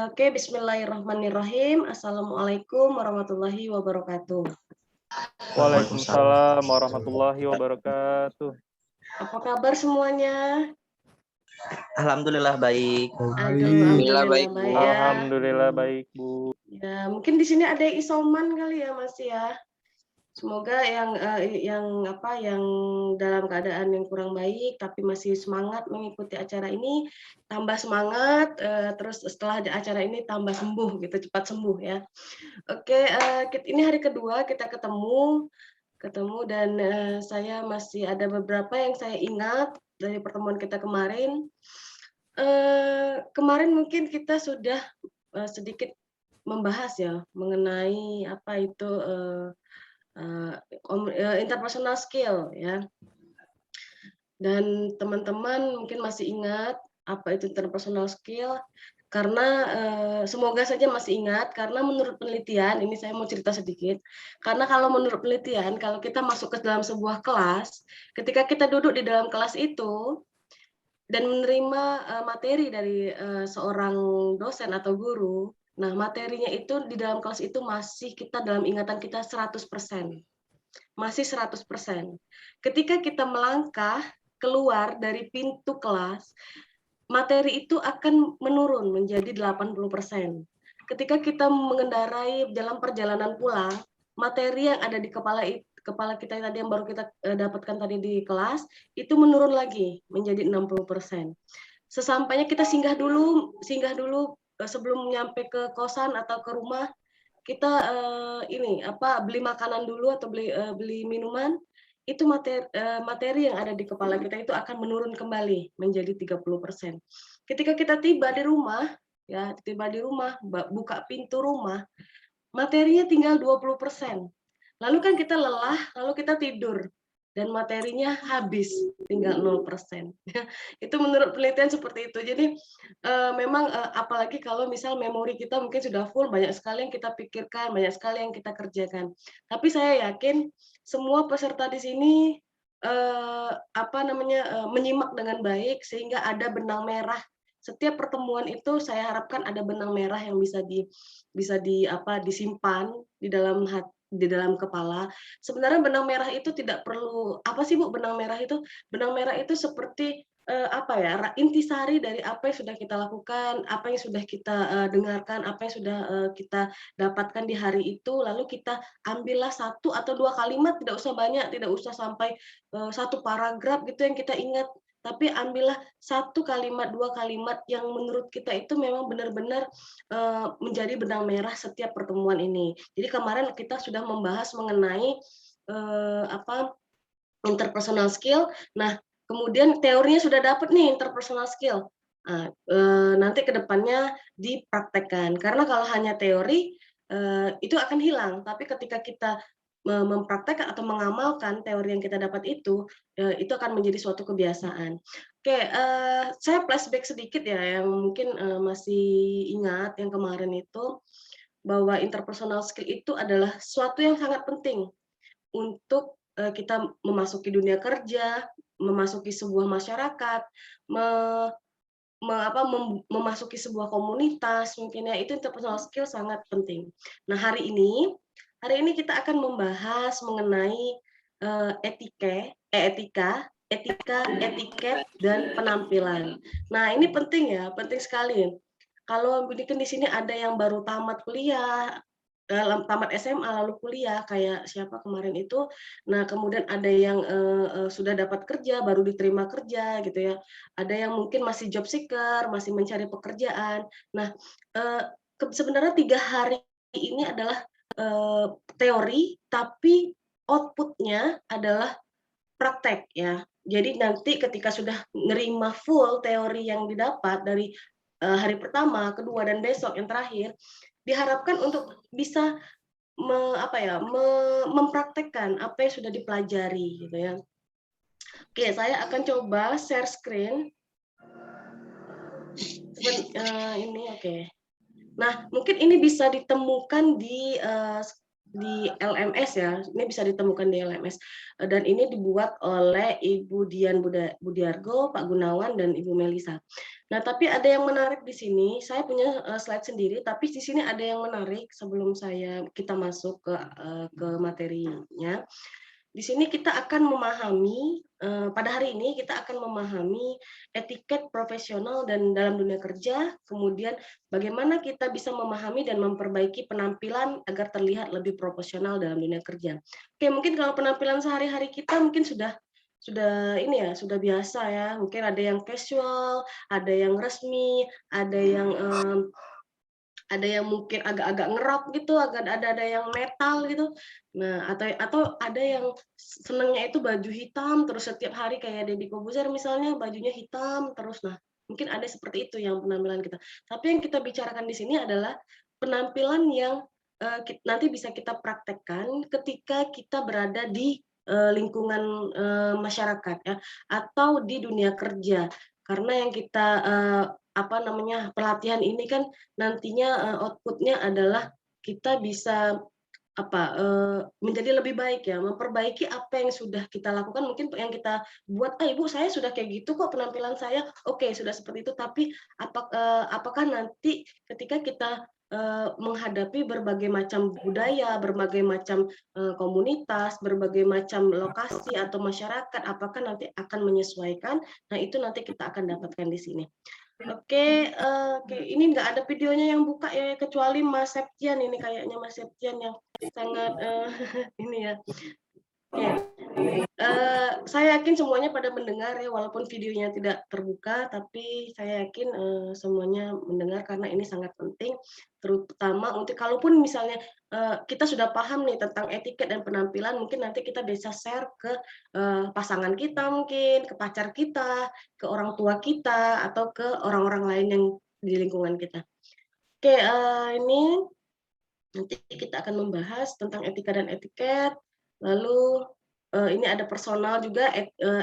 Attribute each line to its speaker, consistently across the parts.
Speaker 1: Oke, bismillahirrahmanirrahim. Assalamualaikum warahmatullahi wabarakatuh.
Speaker 2: Waalaikumsalam warahmatullahi wabarakatuh.
Speaker 1: Apa kabar semuanya?
Speaker 3: Alhamdulillah baik.
Speaker 1: Alhamdulillah baik
Speaker 3: Bu.
Speaker 1: ya.
Speaker 2: Alhamdulillah baik, Bu.
Speaker 1: Ya, mungkin di sini ada isoman kali ya, Mas ya. Semoga yang dalam keadaan yang kurang baik tapi masih semangat mengikuti acara ini tambah semangat, terus setelah acara ini tambah sembuh gitu, cepat sembuh ya. Oke, ini hari kedua kita ketemu dan saya masih ada beberapa yang saya ingat dari pertemuan kita kemarin. Kemarin mungkin kita sudah sedikit membahas ya mengenai apa itu interpersonal skill ya. Dan teman-teman mungkin masih ingat apa itu interpersonal skill karena semoga saja masih ingat karena menurut penelitian ini saya mau cerita sedikit. Karena kalau menurut penelitian kalau kita masuk ke dalam sebuah kelas, ketika kita duduk di dalam kelas itu dan menerima materi dari seorang dosen atau guru, nah materinya itu di dalam kelas itu masih kita dalam ingatan kita 100%. Masih 100%. Ketika kita melangkah keluar dari pintu kelas, materi itu akan menurun menjadi 80%. Ketika kita mengendarai dalam perjalanan pulang, materi yang ada di kepala kita tadi yang baru kita dapatkan tadi di kelas, itu menurun lagi menjadi 60%. Sesampainya kita singgah dulu sebelum nyampe ke kosan atau ke rumah, kita beli makanan dulu atau beli minuman, itu materi yang ada di kepala kita itu akan menurun kembali menjadi 30%. Ketika kita tiba di rumah, buka pintu rumah, materinya tinggal 20%. Lalu kan kita lelah, lalu kita tidur dan materinya habis tinggal 0%. Itu menurut penelitian seperti itu. Jadi memang apalagi kalau misal memori kita mungkin sudah full, banyak sekali yang kita pikirkan, banyak sekali yang kita kerjakan. Tapi saya yakin semua peserta di sini menyimak dengan baik sehingga ada benang merah. Setiap pertemuan itu saya harapkan ada benang merah yang bisa disimpan di dalam hati, di dalam kepala. Sebenarnya benang merah itu tidak perlu apa sih Bu benang merah itu? Benang merah itu seperti intisari dari apa yang sudah kita lakukan, apa yang sudah kita dengarkan, apa yang sudah kita dapatkan di hari itu, lalu kita ambillah 1 atau 2 kalimat, tidak usah banyak, tidak usah sampai 1 paragraf gitu yang kita ingat, tapi ambillah 1 kalimat, 2 kalimat yang menurut kita itu memang benar-benar menjadi benang merah setiap pertemuan ini. Jadi kemarin kita sudah membahas mengenai interpersonal skill. Nah, kemudian teorinya sudah dapat nih interpersonal skill. Nah, nanti ke depannya dipraktekkan. Karena kalau hanya teori itu akan hilang. Tapi ketika kita mempraktekkan atau mengamalkan teori yang kita dapat itu akan menjadi suatu kebiasaan. Oke, saya flashback sedikit ya yang mungkin masih ingat yang kemarin itu bahwa interpersonal skill itu adalah suatu yang sangat penting untuk kita memasuki dunia kerja, memasuki sebuah masyarakat, memasuki sebuah komunitas, mungkin ya itu interpersonal skill sangat penting. Nah hari ini kita akan membahas mengenai etika, etiket dan penampilan. Nah ini penting ya, penting sekali. Kalau mungkin di sini ada yang baru tamat kuliah, tamat SMA lalu kuliah kayak siapa kemarin itu. Nah, kemudian ada yang sudah dapat kerja, baru diterima kerja gitu ya. Ada yang mungkin masih job seeker, masih mencari pekerjaan. Nah, sebenarnya 3 hari ini adalah teori, tapi output-nya adalah praktek ya. Jadi nanti ketika sudah nerima full teori yang didapat dari hari pertama, kedua, dan besok yang terakhir, diharapkan untuk bisa mempraktekkan apa yang sudah dipelajari gitu ya. Oke, saya akan coba share screen. Ini oke. Nah, mungkin ini bisa ditemukan di di LMS ya, ini bisa ditemukan di LMS, dan ini dibuat oleh Ibu Dian Budiargo, Pak Gunawan, dan Ibu Melisa. Nah, tapi ada yang menarik di sini, saya punya slide sendiri, tapi di sini ada yang menarik sebelum kita masuk ke materinya. Di sini kita akan memahami, pada hari ini kita akan memahami etiket profesional dan dalam dunia kerja, kemudian bagaimana kita bisa memahami dan memperbaiki penampilan agar terlihat lebih profesional dalam dunia kerja. Oke, mungkin kalau penampilan sehari-hari kita mungkin sudah ini ya, sudah biasa ya. Mungkin ada yang casual, ada yang resmi, ada yang mungkin agak-agak ngerok gitu, ada yang metal gitu. Nah, atau ada yang senangnya itu baju hitam terus setiap hari kayak Deddy Corbuzier misalnya bajunya hitam terus. Nah, mungkin ada seperti itu yang penampilan kita. Tapi yang kita bicarakan di sini adalah penampilan yang nanti bisa kita praktekkan ketika kita berada di lingkungan masyarakat ya, atau di dunia kerja. Karena yang kita pelatihan ini kan nantinya output-nya adalah kita bisa menjadi lebih baik ya, memperbaiki apa yang sudah kita lakukan, mungkin yang kita buat, Ibu saya sudah kayak gitu kok penampilan saya, oke sudah seperti itu, tapi apakah nanti ketika kita menghadapi berbagai macam budaya, berbagai macam komunitas, berbagai macam lokasi atau masyarakat, apakah nanti akan menyesuaikan? Nah, itu nanti kita akan dapatkan di sini. Oke, ini nggak ada videonya yang buka ya, kecuali Mas Septian ini kayaknya Mas Septian yang sangat ini ya. Oke, saya yakin semuanya pada mendengar ya, walaupun videonya tidak terbuka, tapi saya yakin semuanya mendengar karena ini sangat penting, terutama untuk kalaupun misalnya kita sudah paham nih tentang etiket dan penampilan, mungkin nanti kita bisa share ke pasangan kita mungkin, ke pacar kita, ke orang tua kita, atau ke orang-orang lain yang di lingkungan kita. Oke, ini nanti kita akan membahas tentang etika dan etiket, lalu ini ada personal juga,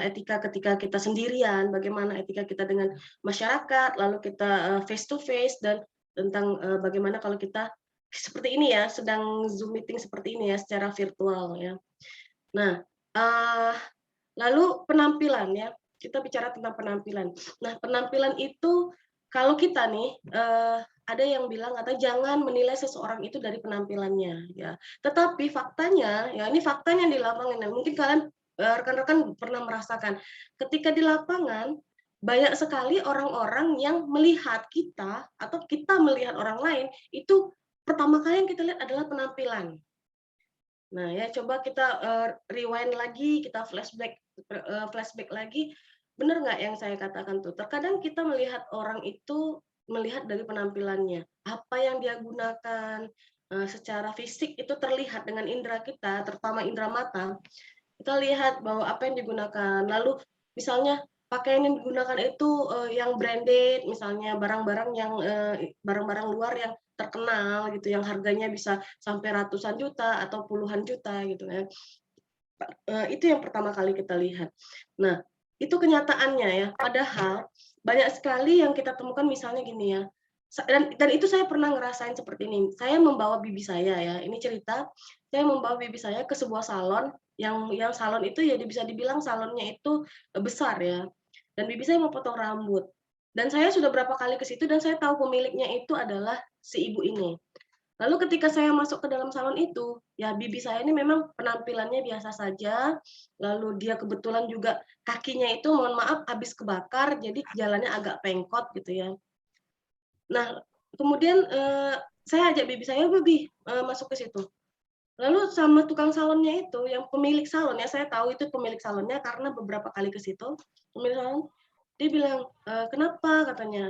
Speaker 1: etika ketika kita sendirian, bagaimana etika kita dengan masyarakat, lalu kita face to face, dan tentang bagaimana kalau kita seperti ini ya, sedang Zoom meeting seperti ini ya, secara virtual ya. Nah, lalu penampilan ya, kita bicara tentang penampilan. Nah, penampilan itu kalau kita nih ada yang bilang kata jangan menilai seseorang itu dari penampilannya ya. Tetapi faktanya ya, ini faktanya di lapangan. Mungkin kalian rekan-rekan pernah merasakan ketika di lapangan banyak sekali orang-orang yang melihat kita atau kita melihat orang lain itu pertama kali yang kita lihat adalah penampilan. Nah, ya coba kita rewind lagi, kita flashback lagi, benar nggak yang saya katakan tuh? Terkadang kita melihat orang itu melihat dari penampilannya, apa yang dia gunakan secara fisik itu terlihat dengan indera kita, terutama indera mata. Kita lihat bahwa apa yang digunakan, lalu misalnya pakaian yang digunakan itu yang branded, misalnya barang-barang luar yang terkenal gitu, yang harganya bisa sampai ratusan juta atau puluhan juta gitu ya. Itu yang pertama kali kita lihat. Nah, itu kenyataannya ya. Padahal banyak sekali yang kita temukan misalnya gini ya. Dan itu saya pernah ngerasain seperti ini. Saya membawa bibi saya ya. Ini cerita, saya membawa bibi saya ke sebuah salon yang salon itu ya bisa dibilang salonnya itu besar ya. Dan bibi saya mau potong rambut. Dan saya sudah berapa kali ke situ dan saya tahu pemiliknya itu adalah si ibu ini. Lalu ketika saya masuk ke dalam salon itu, ya bibi saya ini memang penampilannya biasa saja, lalu dia kebetulan juga kakinya itu mohon maaf habis kebakar, jadi jalannya agak pengkot gitu ya. Nah, kemudian saya ajak bibi saya, "Bibi, masuk ke situ." Lalu sama tukang salonnya itu, yang pemilik salon ya, saya tahu itu pemilik salonnya karena beberapa kali ke situ, pemilik salon, dia bilang, "Kenapa?" katanya,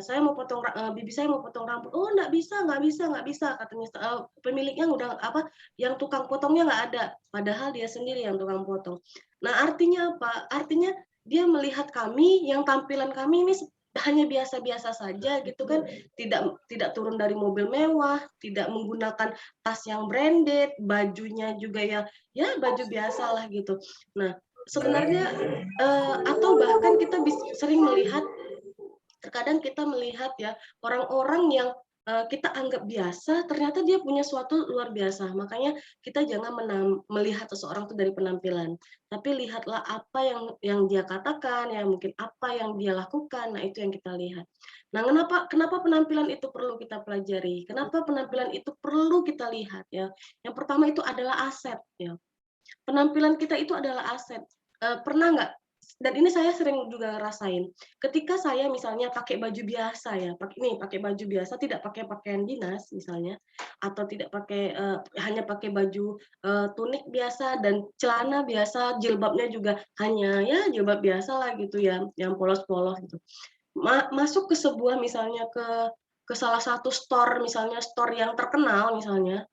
Speaker 1: "Bibi saya mau potong rambut." "Oh, nggak bisa nggak bisa nggak bisa," katanya, pemiliknya udah yang tukang potongnya nggak ada, padahal dia sendiri yang tukang potong. Nah, artinya apa? Artinya dia melihat kami, yang tampilan kami ini hanya biasa-biasa saja gitu kan, tidak turun dari mobil mewah, tidak menggunakan tas yang branded, bajunya juga ya baju biasalah gitu. Nah, sebenarnya atau bahkan kita sering melihat, terkadang kita melihat ya orang-orang yang kita anggap biasa, ternyata dia punya suatu luar biasa. Makanya kita jangan melihat seseorang itu dari penampilan, tapi lihatlah apa yang dia katakan, ya mungkin apa yang dia lakukan. Nah, itu yang kita lihat. Nah, kenapa penampilan itu perlu kita pelajari? Kenapa penampilan itu perlu kita lihat ya? Yang pertama itu adalah aset ya. Penampilan kita itu adalah aset. Pernah nggak, dan ini saya sering juga rasain, ketika saya misalnya pakai baju biasa ya, pakai baju biasa, tidak pakai pakaian dinas misalnya, atau tidak pakai, hanya pakai baju, tunik biasa dan celana biasa, jilbabnya juga hanya ya jilbab biasa lah gitu ya, yang polos-polos gitu. Masuk ke sebuah misalnya ke salah satu store, misalnya store yang terkenal misalnya,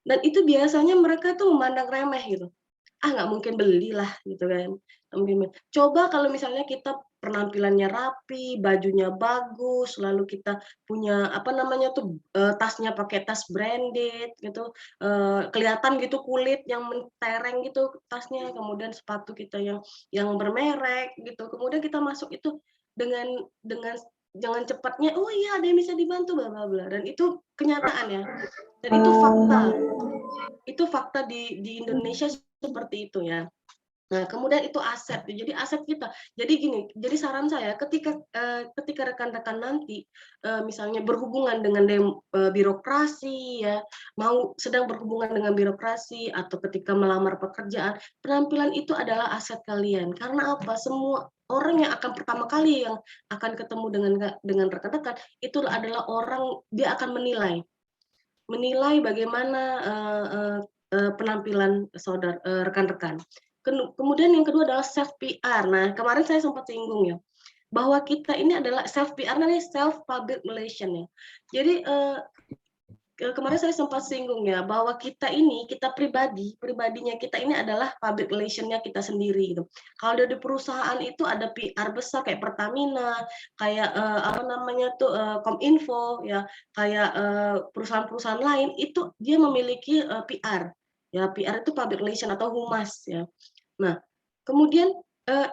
Speaker 1: dan itu biasanya mereka tuh memandang remeh gitu. Ah, nggak mungkin belilah gitu kan, nggak mungkin. Coba kalau misalnya kita penampilannya rapi, bajunya bagus, lalu kita punya apa namanya tuh, tasnya pakai tas branded gitu, kelihatan gitu kulit yang mentereng gitu tasnya, kemudian sepatu kita yang bermerek gitu, kemudian kita masuk itu dengan dengan cepatnya, "Oh iya, ada yang bisa dibantu bla bla bla," dan itu kenyataan ya, dan itu fakta. Itu fakta di Indonesia seperti itu ya. Nah, kemudian itu aset, jadi aset kita. Jadi gini, jadi saran saya ketika rekan-rekan nanti, misalnya berhubungan dengan birokrasi ya, sedang berhubungan dengan birokrasi atau ketika melamar pekerjaan, penampilan itu adalah aset kalian. Karena apa? Semua orang yang akan pertama kali yang akan ketemu dengan rekan-rekan, itu adalah orang dia akan menilai bagaimana, penampilan rekan-rekan. Kemudian yang kedua adalah self PR. Nah, kemarin saya sempat singgung ya, bahwa kita ini adalah self PR namanya self public relation ya. Jadi, kemarin saya sempat singgung ya, bahwa kita pribadinya kita ini adalah public relation-nya kita sendiri gitu. Kalau di perusahaan itu ada PR besar kayak Pertamina, kayak, apa namanya tuh, Kominfo ya, kayak, perusahaan-perusahaan lain itu dia memiliki, PR. Ya, PR itu public relation atau humas ya. Nah, kemudian,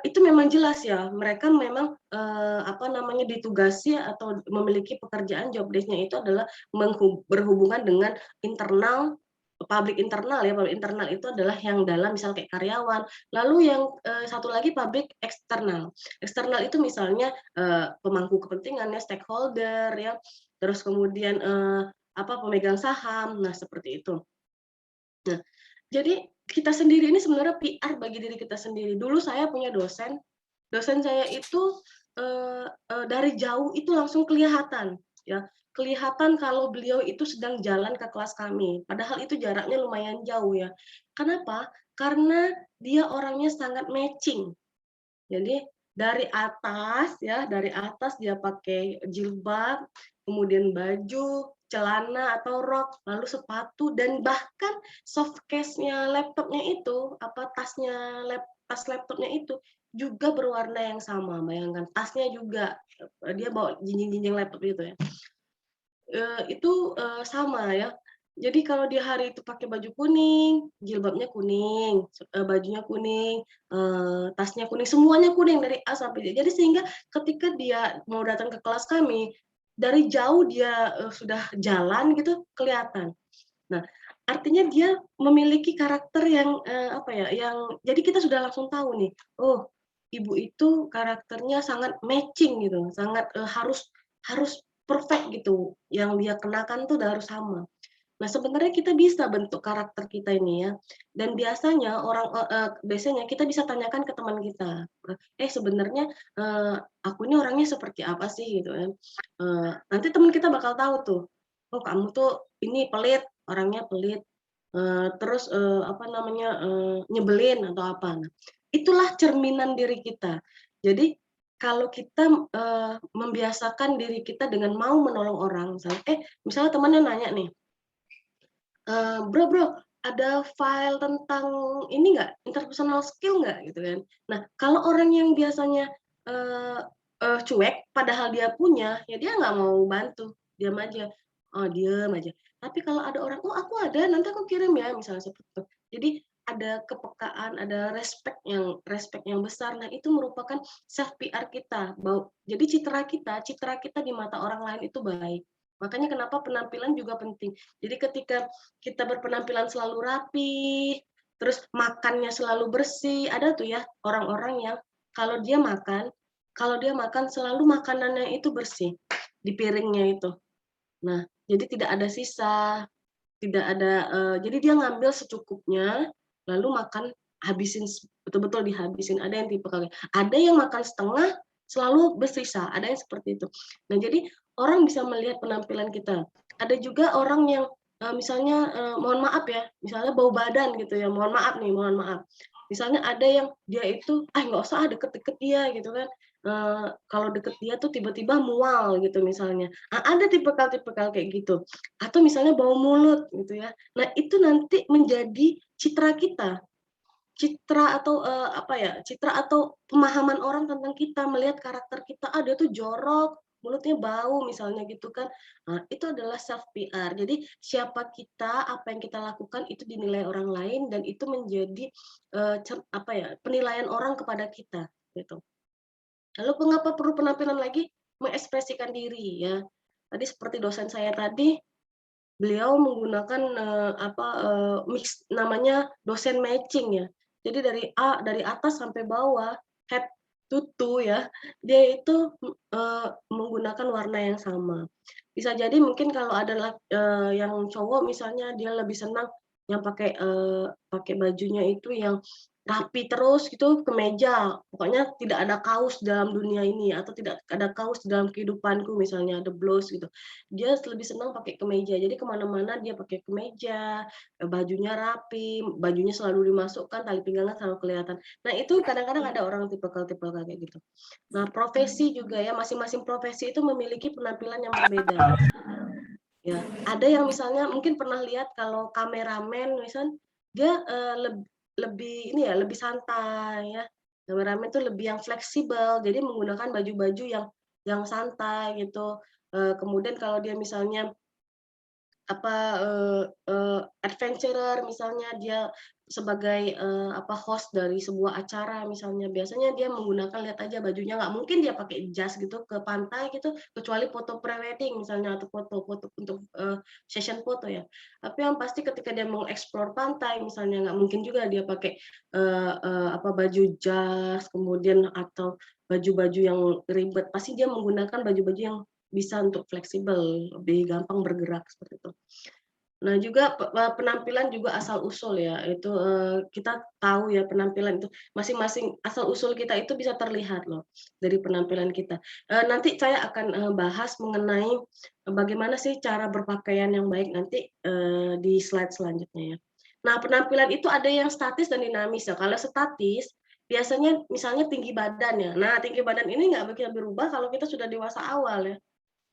Speaker 1: itu memang jelas ya, mereka memang, apa namanya, ditugasi atau memiliki pekerjaan job desk-nya itu adalah berhubungan dengan internal, public internal ya, public internal itu adalah yang dalam misal kayak karyawan, lalu yang, satu lagi public eksternal. Eksternal itu misalnya, pemangku kepentingan ya, stakeholder ya, terus kemudian, apa, pemegang saham, nah seperti itu. Nah, jadi kita sendiri ini sebenarnya PR bagi diri kita sendiri. Dulu saya punya dosen saya itu, dari jauh itu langsung kelihatan, ya. Kelihatan kalau beliau itu sedang jalan ke kelas kami, padahal itu jaraknya lumayan jauh ya. Kenapa? Karena dia orangnya sangat matching. Jadi dari atas dia pakai jilbab, kemudian baju, celana atau rok, lalu sepatu dan bahkan soft case-nya laptopnya itu, apa tas laptopnya itu juga berwarna yang sama. Bayangkan tasnya juga, dia bawa jinjing-jinjing laptop itu ya. Itu, sama ya. Jadi kalau di hari itu pakai baju kuning, jilbabnya kuning, bajunya kuning, tasnya kuning, semuanya kuning dari A sampai Z. Jadi sehingga ketika dia mau datang ke kelas kami, dari jauh dia, sudah jalan gitu kelihatan. Nah, artinya dia memiliki karakter yang, apa ya, yang jadi kita sudah langsung tahu nih, oh, ibu itu karakternya sangat matching gitu, sangat, harus harus perfect gitu, yang dia kenakan tuh udah harus sama. Nah, sebenarnya kita bisa bentuk karakter kita ini ya, dan biasanya kita bisa tanyakan ke teman kita, sebenarnya, aku ini orangnya seperti apa sih?" Gitu kan. Nanti teman kita bakal tahu tuh, "Oh, kamu tuh ini pelit, orangnya pelit, terus, apa namanya, nyebelin atau apa." Nah, itulah cerminan diri kita. Jadi kalau kita, membiasakan diri kita dengan mau menolong orang, misalnya temannya nanya nih, "Bro bro, ada file tentang ini nggak, interpersonal skill nggak?" Gitu kan. Nah, kalau orang yang biasanya, eee cuek, padahal dia punya, ya dia nggak mau bantu, diam aja, oh diem aja. Tapi kalau ada orang, "Oh aku ada, nanti aku kirim ya," misalnya seperti itu. Jadi ada kepekaan, ada respect yang besar. Nah, itu merupakan self PR kita, jadi citra kita di mata orang lain itu baik. Makanya kenapa penampilan juga penting. Jadi ketika kita berpenampilan selalu rapi, terus makannya selalu bersih, ada tuh ya orang-orang yang kalau dia makan selalu makanannya itu bersih di piringnya itu. Nah, jadi tidak ada sisa, tidak ada jadi dia ngambil secukupnya, lalu makan habisin betul-betul dihabisin. Ada yang tipe kayak ada yang makan setengah selalu bersisa, ada yang seperti itu. Nah, jadi orang bisa melihat penampilan kita. Ada juga orang yang misalnya mohon maaf ya, misalnya bau badan gitu ya, mohon maaf nih, mohon maaf. Misalnya ada yang dia itu, ah nggak usah deket-deket dia gitu kan. Kalau deket dia tuh tiba-tiba mual gitu misalnya. Ada tipikal-tipikal kayak gitu. Atau misalnya bau mulut gitu ya. Nah, itu nanti menjadi citra kita. Citra atau apa ya, citra atau pemahaman orang tentang kita, melihat karakter kita, dia tuh jorok, mulutnya bau misalnya gitu kan. Nah, itu adalah self PR. Jadi siapa kita, apa yang kita lakukan itu dinilai orang lain dan itu menjadi apa ya, penilaian orang kepada kita gitu. Lalu mengapa perlu penampilan lagi? Mengekspresikan diri ya. Tadi seperti dosen saya tadi, beliau menggunakan mix namanya dosen matching ya. Jadi dari atas sampai bawah, head to toe ya, dia itu menggunakan warna yang sama. Bisa jadi mungkin kalau ada yang cowok misalnya dia lebih senang yang pakai bajunya itu yang rapi terus gitu, kemeja, pokoknya tidak ada kaos dalam dunia ini atau tidak ada kaos dalam kehidupanku misalnya, ada blouse gitu. Dia lebih senang pakai kemeja, jadi kemana-mana dia pakai kemeja, bajunya rapi, bajunya selalu dimasukkan, tali pinggangnya selalu kelihatan. Nah itu kadang-kadang ada orang tipikal-tipikal kayak gitu. Nah profesi juga ya, masing-masing profesi itu memiliki penampilan yang berbeda. Ya, ada yang misalnya mungkin pernah lihat kalau kameramen misal dia lebih ini ya, lebih santai ya. Kameramen itu lebih yang fleksibel, jadi menggunakan baju-baju yang santai gitu. Kemudian kalau dia misalnya adventurer misalnya dia sebagai host dari sebuah acara misalnya, biasanya dia menggunakan lihat aja bajunya, nggak mungkin dia pakai jas gitu ke pantai gitu, kecuali foto prewedding misalnya atau foto-foto untuk session foto ya. Tapi yang pasti ketika dia mau explore pantai misalnya, nggak mungkin juga dia pakai baju jas kemudian atau baju-baju yang ribet, pasti dia menggunakan baju-baju yang bisa untuk fleksibel, lebih gampang bergerak seperti itu. Nah juga penampilan juga asal-usul ya, itu kita tahu ya penampilan itu masing-masing asal-usul kita itu bisa terlihat loh dari penampilan kita. Nanti saya akan bahas mengenai bagaimana sih cara berpakaian yang baik nanti di slide selanjutnya ya. Nah penampilan itu ada yang statis dan dinamis ya. Kalau statis biasanya misalnya tinggi badan ya. Nah tinggi badan ini nggak bisa berubah kalau kita sudah dewasa awal ya.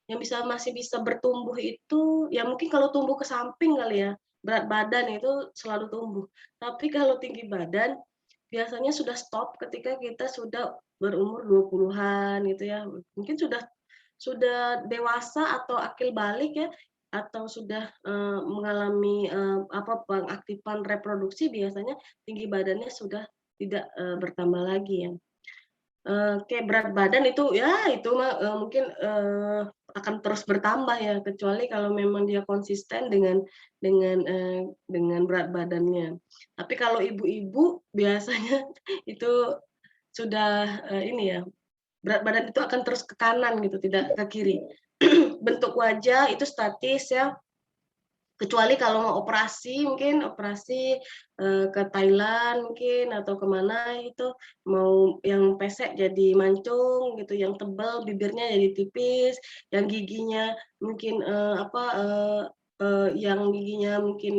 Speaker 1: Yang masih bisa bertumbuh itu, ya mungkin kalau tumbuh ke samping kali ya, berat badan itu selalu tumbuh. Tapi kalau tinggi badan, biasanya sudah stop ketika kita sudah berumur 20-an gitu ya. Mungkin sudah dewasa atau akil balik ya, atau sudah mengalami pengaktifan reproduksi, biasanya tinggi badannya sudah tidak bertambah lagi ya. Kayak berat badan itu ya itu mah mungkin akan terus bertambah ya, kecuali kalau memang dia konsisten dengan berat badannya. Tapi kalau ibu-ibu biasanya itu sudah ini ya, berat badan itu akan terus ke kanan gitu, tidak ke kiri. Bentuk wajah itu statis ya, kecuali kalau mau operasi mungkin operasi ke Thailand mungkin atau kemana itu mau yang pesek jadi mancung gitu, yang tebal bibirnya jadi tipis, yang giginya mungkin yang giginya mungkin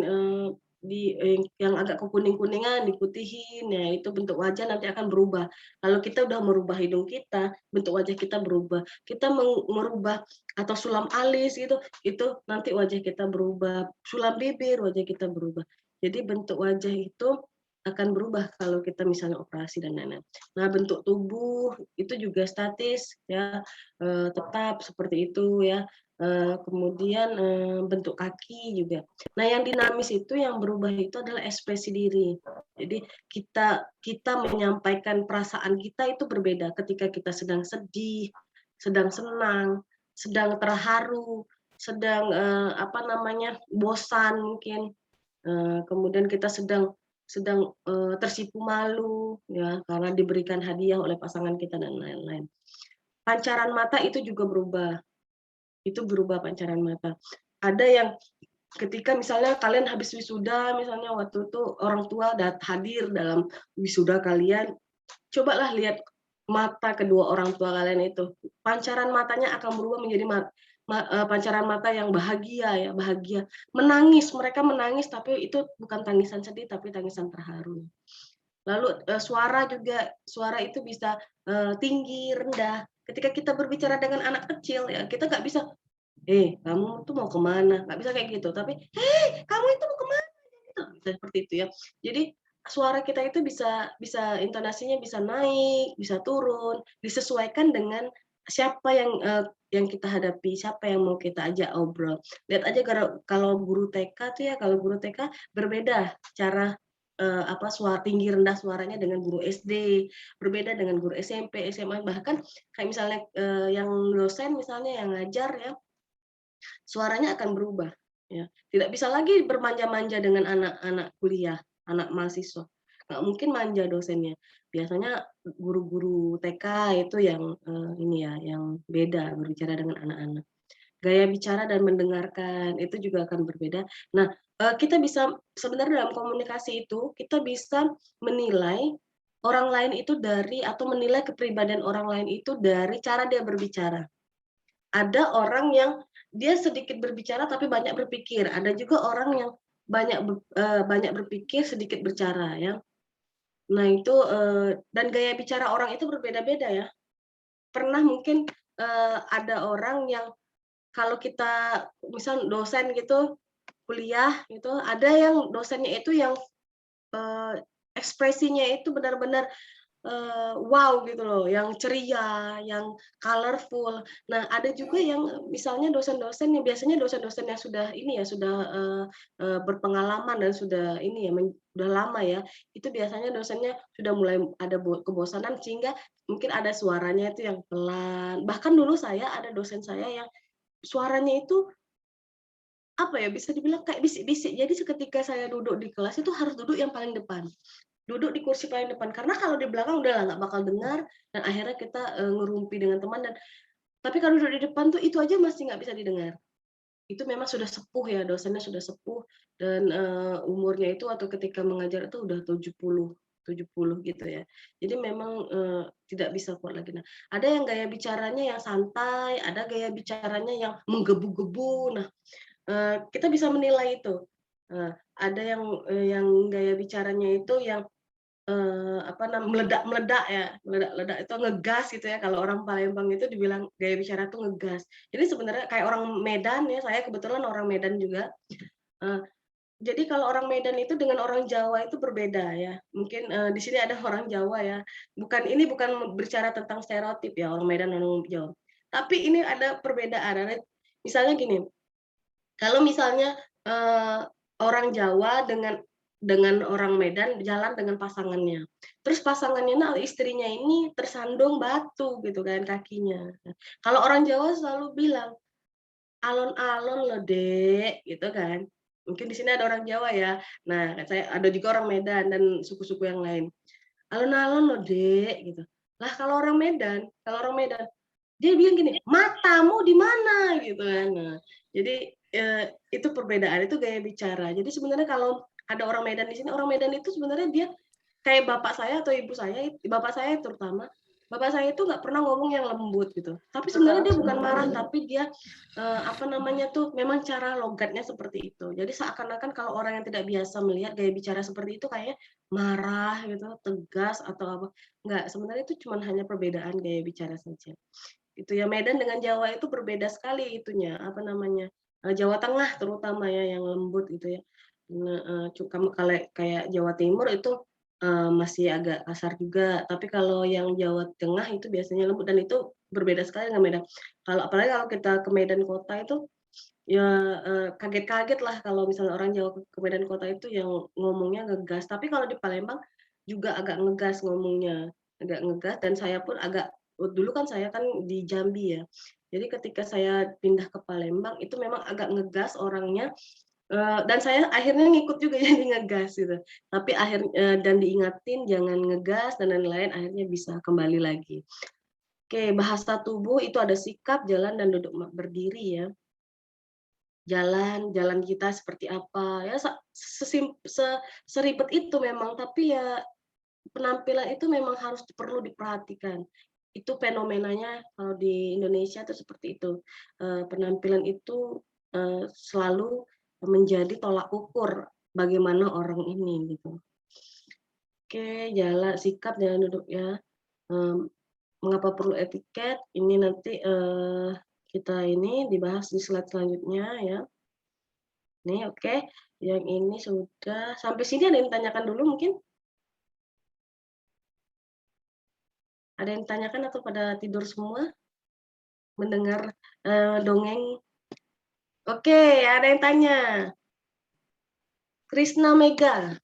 Speaker 1: yang agak kekuning-kuningan diputihin ya, itu bentuk wajah nanti akan berubah. Kalau kita udah merubah hidung kita, bentuk wajah kita berubah. Kita merubah atau sulam alis gitu, itu nanti wajah kita berubah, sulam bibir wajah kita berubah. Jadi bentuk wajah itu akan berubah kalau kita misalnya operasi dan lain-lain. Nah bentuk tubuh itu juga statis ya, tetap seperti itu ya. Kemudian bentuk kaki juga. Nah yang dinamis itu yang berubah itu adalah ekspresi diri. Jadi kita menyampaikan perasaan kita itu berbeda ketika kita sedang sedih, sedang senang, sedang terharu, bosan mungkin, kemudian kita sedang sedang, tersipu malu ya, karena diberikan hadiah oleh pasangan kita dan lain-lain. Pancaran mata itu juga berubah pancaran mata. Ada yang ketika misalnya kalian habis wisuda, misalnya waktu itu orang tua hadir dalam wisuda kalian, cobalah lihat mata kedua orang tua kalian itu. Pancaran matanya akan berubah menjadi pancaran mata yang bahagia ya, bahagia. Menangis, mereka menangis tapi itu bukan tangisan sedih tapi tangisan terharu. Lalu suara juga, suara itu bisa tinggi, rendah. Ketika kita berbicara dengan anak kecil ya, kita nggak bisa, kamu tuh mau kemana? Nggak bisa kayak gitu. Tapi, kamu itu mau kemana? Gitu. Bisa seperti itu ya. Jadi suara kita itu bisa bisa intonasinya bisa naik, bisa turun, disesuaikan dengan siapa yang kita hadapi, siapa yang mau kita ajak obrol. Lihat aja kalau guru TK tuh ya, kalau guru TK berbeda cara suara tinggi rendah suaranya dengan guru SD, berbeda dengan guru SMP, SMA, bahkan kayak misalnya yang dosen misalnya yang ngajar ya, suaranya akan berubah ya. Tidak bisa lagi bermanja-manja dengan anak-anak kuliah, anak mahasiswa. Nggak mungkin manja dosennya. Biasanya guru-guru TK itu yang ini ya, yang beda berbicara dengan anak-anak. Gaya bicara dan mendengarkan itu juga akan berbeda. Nah, kita bisa sebenarnya dalam komunikasi itu kita bisa menilai orang lain itu atau menilai kepribadian orang lain itu dari cara dia berbicara. Ada orang yang dia sedikit berbicara tapi banyak berpikir, ada juga orang yang banyak berpikir sedikit bicara ya. Nah itu, dan gaya bicara orang itu berbeda-beda ya. Pernah mungkin, ada orang yang kalau kita misal dosen gitu, kuliah gitu, ada yang dosennya itu yang, ekspresinya itu benar-benar, wow gitu loh, yang ceria, yang colorful. Nah, ada juga yang misalnya dosen-dosen yang biasanya dosen-dosen yang sudah ini ya, sudah, berpengalaman dan sudah ini ya, udah lama ya, itu biasanya dosennya sudah mulai ada kebosanan sehingga mungkin ada suaranya itu yang pelan. Bahkan dulu saya ada dosen saya yang suaranya itu, apa ya, bisa dibilang kayak bisik-bisik. Jadi seketika saya duduk di kelas itu harus duduk yang paling depan. Duduk di kursi paling depan, karena kalau di belakang udahlah nggak bakal dengar dan akhirnya kita, ngerumpi dengan teman tapi kalau duduk di depan tuh itu aja masih nggak bisa didengar. Itu memang sudah sepuh ya, dosennya sudah sepuh dan, umurnya itu waktu ketika mengajar itu udah 70 gitu ya. Jadi memang, tidak bisa kuat lagi. Nah, ada yang gaya bicaranya yang santai, ada gaya bicaranya yang menggebu-gebu. Nah, kita bisa menilai itu. Ada yang gaya bicaranya itu yang, meledak-meledak ya, meledak-ledak itu ngegas gitu ya, kalau orang Palembang itu dibilang gaya bicara tuh ngegas. Jadi sebenarnya kayak orang Medan ya, saya kebetulan orang Medan juga, eee, jadi kalau orang Medan itu dengan orang Jawa itu berbeda ya. Mungkin, di sini ada orang Jawa ya, bukan bicara tentang stereotip ya, orang Medan dan orang Jawa. Tapi ini ada perbedaan, misalnya gini, kalau misalnya, orang Jawa dengan orang Medan jalan dengan pasangannya, terus pasangannya istrinya ini tersandung batu gitu kan kakinya. Nah, kalau orang Jawa selalu bilang, "Alon-alon loh, Dek," gitu kan. Mungkin di sini ada orang Jawa ya. Nah, saya ada juga orang Medan dan suku-suku yang lain. "Alon-alon loh, Dek," gitu. Lah kalau orang Medan, dia bilang gini, "Matamu di mana?" Gitu kan. Nah, jadi, itu perbedaan, itu gaya bicara. Jadi sebenarnya kalau ada orang Medan di sini, orang Medan itu sebenarnya dia kayak bapak saya atau ibu saya, bapak saya terutama, bapak saya itu nggak pernah ngomong yang lembut gitu. Tapi sebenarnya dia bukan marah, tapi dia, memang cara logatnya seperti itu. Jadi seakan-akan kalau orang yang tidak biasa melihat gaya bicara seperti itu kayaknya marah gitu, tegas atau apa. Enggak, sebenarnya itu cuma hanya perbedaan gaya bicara saja. Itu ya, Medan dengan Jawa itu berbeda sekali itunya, Jawa Tengah terutama ya yang lembut gitu ya. Nah, kalau kayak Jawa Timur itu, masih agak kasar juga, tapi kalau yang Jawa Tengah itu biasanya lembut dan itu berbeda sekali dengan Medan. Apalagi kalau kita ke Medan kota itu, ya, kaget-kaget lah kalau misalnya orang Jawa ke Medan kota itu yang ngomongnya ngegas, tapi kalau di Palembang juga agak ngegas ngomongnya, agak ngegas dan saya pun dulu kan saya kan di Jambi ya, Jadi ketika saya pindah ke Palembang itu memang agak ngegas orangnya, dan saya akhirnya ngikut juga jadi ngegas gitu. Tapi dan diingatin jangan ngegas dan lain-lain, akhirnya bisa kembali lagi. Oke, bahasa tubuh itu ada sikap, jalan, dan duduk berdiri ya. Jalan kita seperti apa, ya seribet itu memang, tapi ya penampilan itu memang harus perlu diperhatikan. Itu fenomenanya kalau di Indonesia itu seperti itu. Penampilan itu selalu menjadi tolak ukur bagaimana orang ini gitu. Oke, jalan, sikap, jalan, duduk ya. Mengapa perlu etiket? Ini nanti kita ini dibahas di slide selanjutnya ya. Nih oke, yang ini sudah sampai sini ada yang ditanyakan dulu mungkin? Ada yang ditanyakan atau pada tidur semua? Mendengar dongeng? Oke, ada yang tanya. Krisna Mega.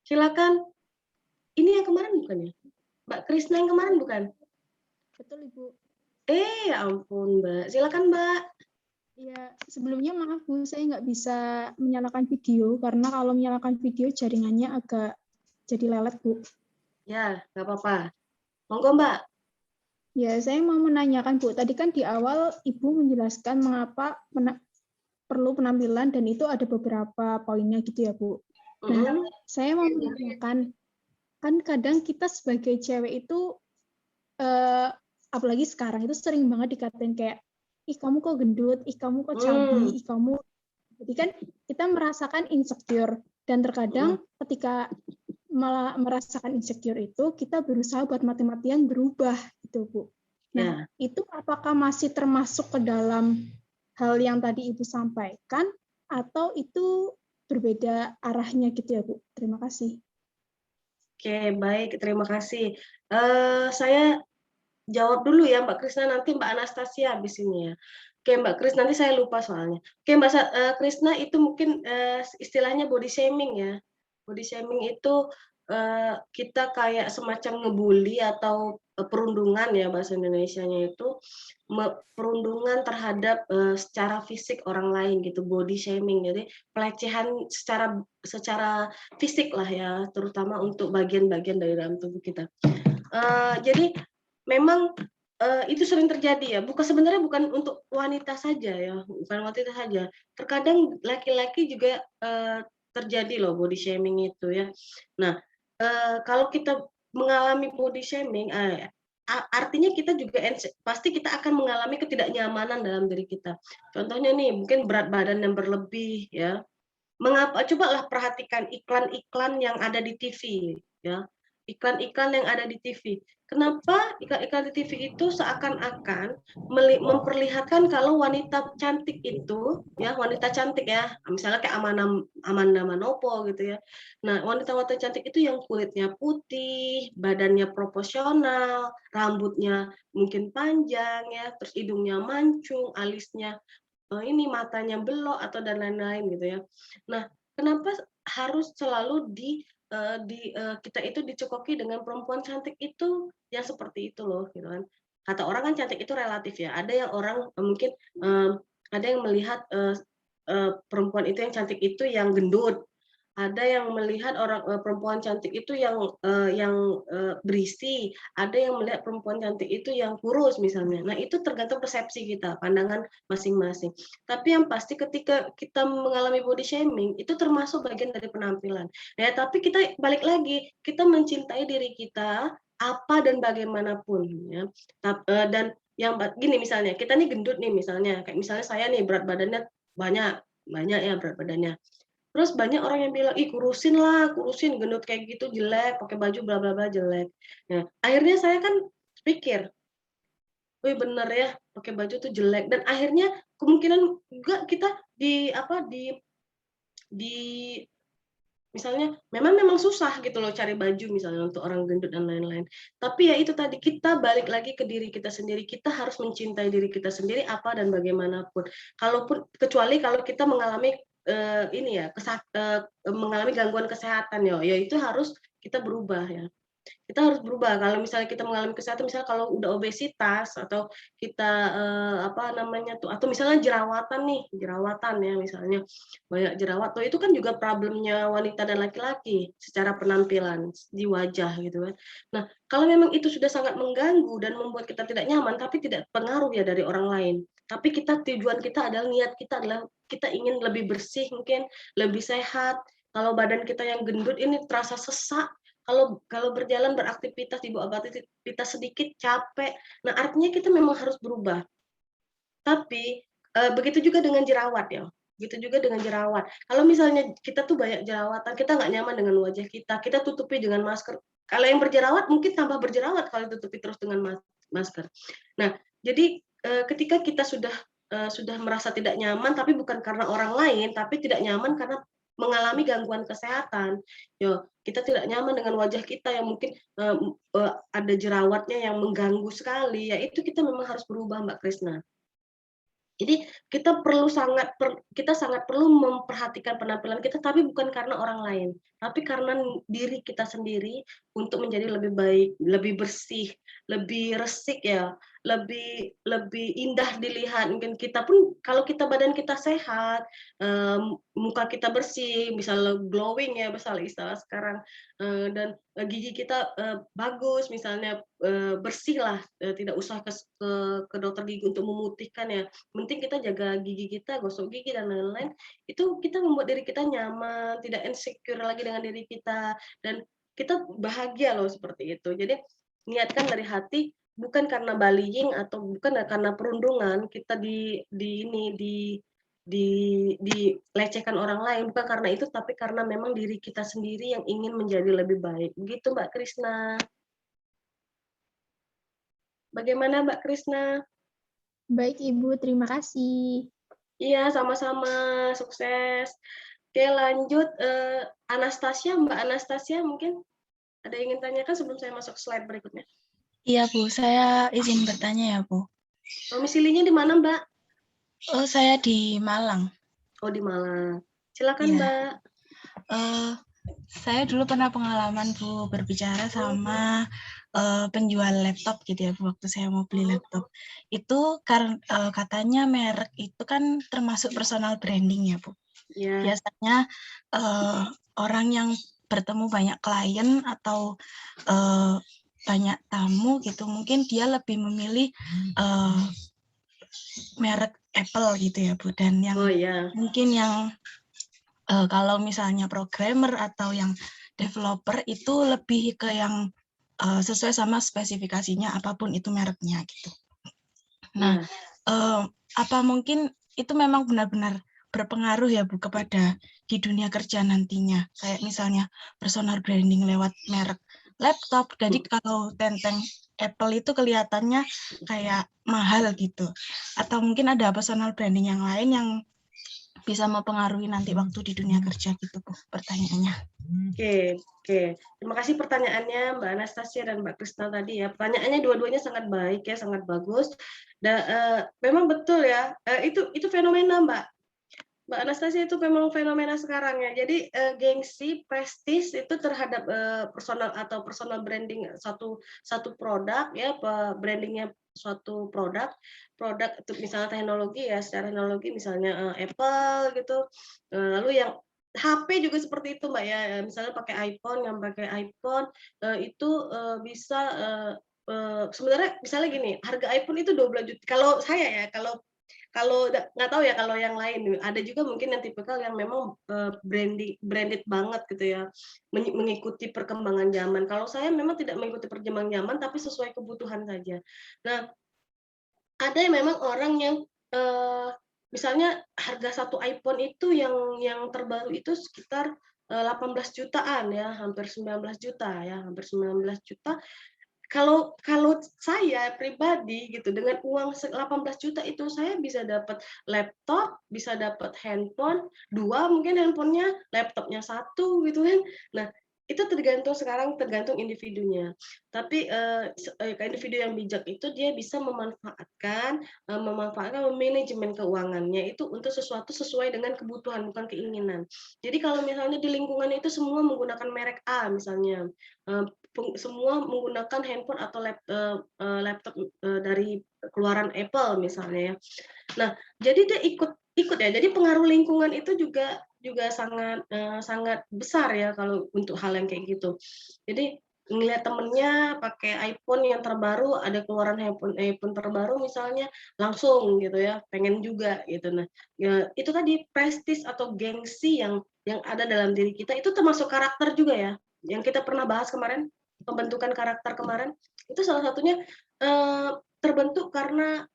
Speaker 1: Silakan. Ini yang kemarin bukan ya? Mbak Krisna yang kemarin bukan?
Speaker 4: Betul, Ibu.
Speaker 1: Ya ampun, Mbak. Silakan, Mbak.
Speaker 4: Ya, sebelumnya maaf Bu, saya nggak bisa menyalakan video karena kalau menyalakan video jaringannya agak jadi lelet, Bu.
Speaker 1: Ya, nggak apa-apa. Monggo, Mbak.
Speaker 4: Ya, saya mau menanyakan Bu, tadi kan di awal Ibu menjelaskan mengapa perlu penampilan dan itu ada beberapa poinnya gitu ya, Bu. Nah, saya mau menanyakan, kan kadang kita sebagai cewek itu, apalagi sekarang itu sering banget dikatain kayak, ih kamu kok gendut, ih kamu kok chubby, ih kamu. Jadi kan kita merasakan insecure dan terkadang ketika merasakan insecure itu kita berusaha buat mati-matian berubah gitu Bu. Nah, itu apakah masih termasuk ke dalam hal yang tadi Ibu sampaikan atau itu berbeda arahnya gitu ya Bu? Terima kasih.
Speaker 1: Oke, baik, terima kasih. Saya jawab dulu ya Mbak Krisna, nanti Mbak Anastasia habis ini ya. Oke Mbak Kris, nanti saya lupa soalnya. Oke Mbak Krisna, itu mungkin istilahnya body shaming ya. Body shaming itu kita kayak semacam ngebully atau perundungan ya bahasa Indonesianya itu, perundungan terhadap secara fisik orang lain gitu, body shaming. Jadi pelecehan secara fisik lah ya, terutama untuk bagian-bagian dari dalam tubuh kita. Jadi memang itu sering terjadi ya. Sebenarnya bukan untuk wanita saja ya, bukan wanita saja. Terkadang laki-laki juga terjadi loh body shaming itu ya. Nah, kalau kita mengalami body shaming, artinya kita juga pasti kita akan mengalami ketidaknyamanan dalam diri kita. Contohnya nih, mungkin berat badan yang berlebih ya. Cobalah perhatikan iklan-iklan yang ada di TV ya. Iklan-iklan yang ada di TV. Kenapa iklan-iklan di TV itu seakan-akan memperlihatkan kalau wanita cantik itu, ya wanita cantik ya, misalnya kayak Amanda Manopo gitu ya. Nah, wanita-wanita cantik itu yang kulitnya putih, badannya proporsional, rambutnya mungkin panjang ya, terus hidungnya mancung, alisnya ini matanya belok atau dan lain-lain gitu ya. Nah, kenapa harus selalu kita itu dicekoki dengan perempuan cantik itu yang seperti itu loh gitu kan. Kata orang kan cantik itu relatif ya. Ada yang orang mungkin ada yang melihat perempuan itu yang cantik itu yang gendut. Ada yang melihat perempuan cantik itu yang berisi, ada yang melihat perempuan cantik itu yang kurus misalnya. Nah, itu tergantung persepsi kita, pandangan masing-masing. Tapi yang pasti ketika kita mengalami body shaming, itu termasuk bagian dari penampilan. Ya, tapi kita balik lagi, kita mencintai diri kita apa dan bagaimanapun ya. Dan yang gini misalnya, kita nih gendut nih misalnya, kayak misalnya saya nih berat badannya banyak ya berat badannya. Terus banyak orang yang bilang, ih kurusin lah, kurusin, gendut kayak gitu jelek, pakai baju bla bla bla jelek. Nah, akhirnya saya kan pikir, wih bener ya, pakai baju tuh jelek. Dan akhirnya kemungkinan juga kita di misalnya memang susah gitu loh cari baju misalnya untuk orang gendut dan lain-lain. Tapi ya itu tadi, kita balik lagi ke diri kita sendiri. Kita harus mencintai diri kita sendiri apa dan bagaimanapun. Kecuali kalau kita mengalami mengalami gangguan kesehatan ya itu harus kita berubah ya. Kita harus berubah. Kalau misalnya kita mengalami kesehatan, misalnya kalau udah obesitas atau kita apa namanya tuh, atau misalnya jerawatan ya misalnya banyak jerawat tuh itu kan juga problemnya wanita dan laki-laki secara penampilan di wajah gitu kan. Nah, kalau memang itu sudah sangat mengganggu dan membuat kita tidak nyaman, tapi tidak pengaruh ya dari orang lain. Tapi tujuan kita adalah niat kita adalah kita ingin lebih bersih mungkin, lebih sehat. Kalau badan kita yang gendut ini terasa sesak, kalau berjalan beraktivitas di bawah aktivitas sedikit capek. Nah, artinya kita memang harus berubah. Tapi begitu juga dengan jerawat ya. Begitu juga dengan jerawat. Kalau misalnya kita tuh banyak jerawatan, kita nggak nyaman dengan wajah kita tutupi dengan masker. Kalau yang berjerawat mungkin tambah berjerawat kalau tutupi terus dengan masker. Nah, jadi ketika kita sudah merasa tidak nyaman, tapi bukan karena orang lain, tapi tidak nyaman karena mengalami gangguan kesehatan. Yo, kita tidak nyaman dengan wajah kita yang mungkin ada jerawatnya yang mengganggu sekali. Ya itu kita memang harus berubah, Mbak Krisna. Jadi kita sangat perlu memperhatikan penampilan kita, tapi bukan karena orang lain, tapi karena diri kita sendiri untuk menjadi lebih baik, lebih bersih, lebih resik ya, lebih indah dilihat. Mungkin kita pun kalau badan kita sehat, muka kita bersih, misalnya glowing ya, misalnya istilah sekarang, dan gigi kita bagus, misalnya bersih lah, tidak usah ke dokter gigi untuk memutihkan ya. Penting kita jaga gigi kita, gosok gigi dan lain-lain, itu kita membuat diri kita nyaman, tidak insecure lagi dengan diri kita, dan kita bahagia loh seperti itu. Jadi niatkan dari hati, bukan karena bullying atau bukan karena perundungan kita dilecehkan orang lain, bukan karena itu, tapi karena memang diri kita sendiri yang ingin menjadi lebih baik. Begitu Mbak Krisna. Bagaimana Mbak Krisna?
Speaker 4: Baik Ibu, terima kasih.
Speaker 1: Iya, sama-sama. Sukses. Oke, lanjut. Anastasia, Mbak Anastasia mungkin ada yang ingin tanyakan sebelum saya masuk slide berikutnya.
Speaker 5: Iya Bu, saya izin bertanya ya Bu.
Speaker 1: Domisilinya di mana Mbak?
Speaker 5: Oh, saya di Malang.
Speaker 1: Oh, di Malang. Silakan
Speaker 5: Iya.
Speaker 1: Mbak.
Speaker 5: Saya dulu pernah pengalaman Bu berbicara sama penjual laptop gitu ya Bu, waktu saya mau beli laptop. Itu karena katanya merek itu kan termasuk personal branding ya Bu.
Speaker 1: Ya.
Speaker 5: Biasanya orang yang bertemu banyak klien atau banyak tamu gitu, mungkin dia lebih memilih merek Apple gitu ya Bu. Dan yang mungkin yang kalau misalnya programmer atau yang developer itu lebih ke yang sesuai sama spesifikasinya apapun itu mereknya gitu. Nah, apa mungkin itu memang benar-benar berpengaruh ya Bu kepada di dunia kerja nantinya, kayak misalnya personal branding lewat merek laptop. Jadi kalau tenteng Apple itu kelihatannya kayak mahal gitu, atau mungkin ada personal branding yang lain yang bisa mempengaruhi nanti waktu di dunia kerja gitu Bu, pertanyaannya.
Speaker 1: Oke. Terima kasih pertanyaannya Mbak Anastasia dan Mbak Krisna tadi ya. Pertanyaannya dua-duanya sangat baik ya, sangat bagus. Dan memang betul ya, itu fenomena Mbak Anastasia, itu memang fenomena sekarang ya. Jadi gengsi, prestis itu terhadap personal branding satu produk ya, brandingnya suatu produk itu misalnya teknologi ya, secara teknologi misalnya Apple gitu. Lalu yang HP juga seperti itu Mbak ya, misalnya pakai iPhone, yang pakai iPhone itu bisa sebenarnya misalnya gini, harga iPhone itu 12 juta. Kalau saya ya, kalau nggak tahu ya kalau yang lain, ada juga mungkin yang tipikal yang memang branded banget gitu ya, mengikuti perkembangan zaman. Kalau saya memang tidak mengikuti perkembangan zaman, tapi sesuai kebutuhan saja. Nah, ada yang memang orang yang misalnya harga satu iPhone itu yang terbaru itu sekitar 18 jutaan ya, hampir 19 juta ya, hampir 19 juta. Kalau saya pribadi gitu, dengan uang 18 juta itu saya bisa dapat laptop, bisa dapat handphone 2 mungkin handphonenya, laptopnya 1 gitu kan. Nah, itu tergantung individunya. Tapi individu yang bijak itu dia bisa memanfaatkan manajemen keuangannya itu untuk sesuatu sesuai dengan kebutuhan bukan keinginan. Jadi kalau misalnya di lingkungan itu semua menggunakan merek A misalnya, semua menggunakan handphone atau laptop dari keluaran Apple misalnya ya. Nah, jadi dia ikut ya. Jadi pengaruh lingkungan itu juga sangat besar ya kalau untuk hal yang kayak gitu. Jadi ngelihat temennya pakai iPhone yang terbaru, ada keluaran iPhone terbaru misalnya, langsung gitu ya, pengen juga gitu. Nah, ya itu tadi prestis atau gengsi yang ada dalam diri kita itu termasuk karakter juga ya. Yang kita pernah bahas kemarin, pembentukan karakter kemarin, itu salah satunya terbentuk karena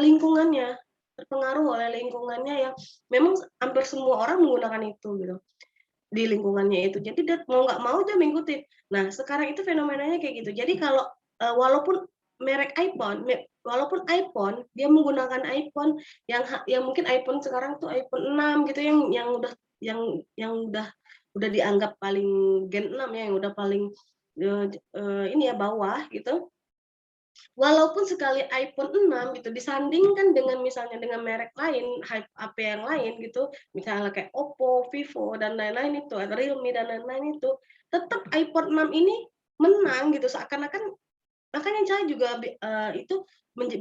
Speaker 1: lingkungannya, terpengaruh oleh lingkungannya yang memang hampir semua orang menggunakan itu gitu di lingkungannya itu. Jadi dia mau nggak mau dia mengikuti. Nah sekarang itu fenomenanya kayak gitu. Jadi kalau walaupun merek iPhone, walaupun iPhone dia menggunakan iPhone yang mungkin iPhone sekarang tuh iPhone 6 gitu yang udah dianggap paling Gen 6 ya, yang udah paling ini ya bawah gitu. Walaupun sekali iPhone 6 gitu disandingkan dengan misalnya dengan merek lain, HP yang lain gitu, misalnya kayak Oppo, Vivo dan lain-lain itu, atau Realme dan lain-lain itu, tetap iPhone 6 ini menang gitu seakan-akan. Makanya saya juga itu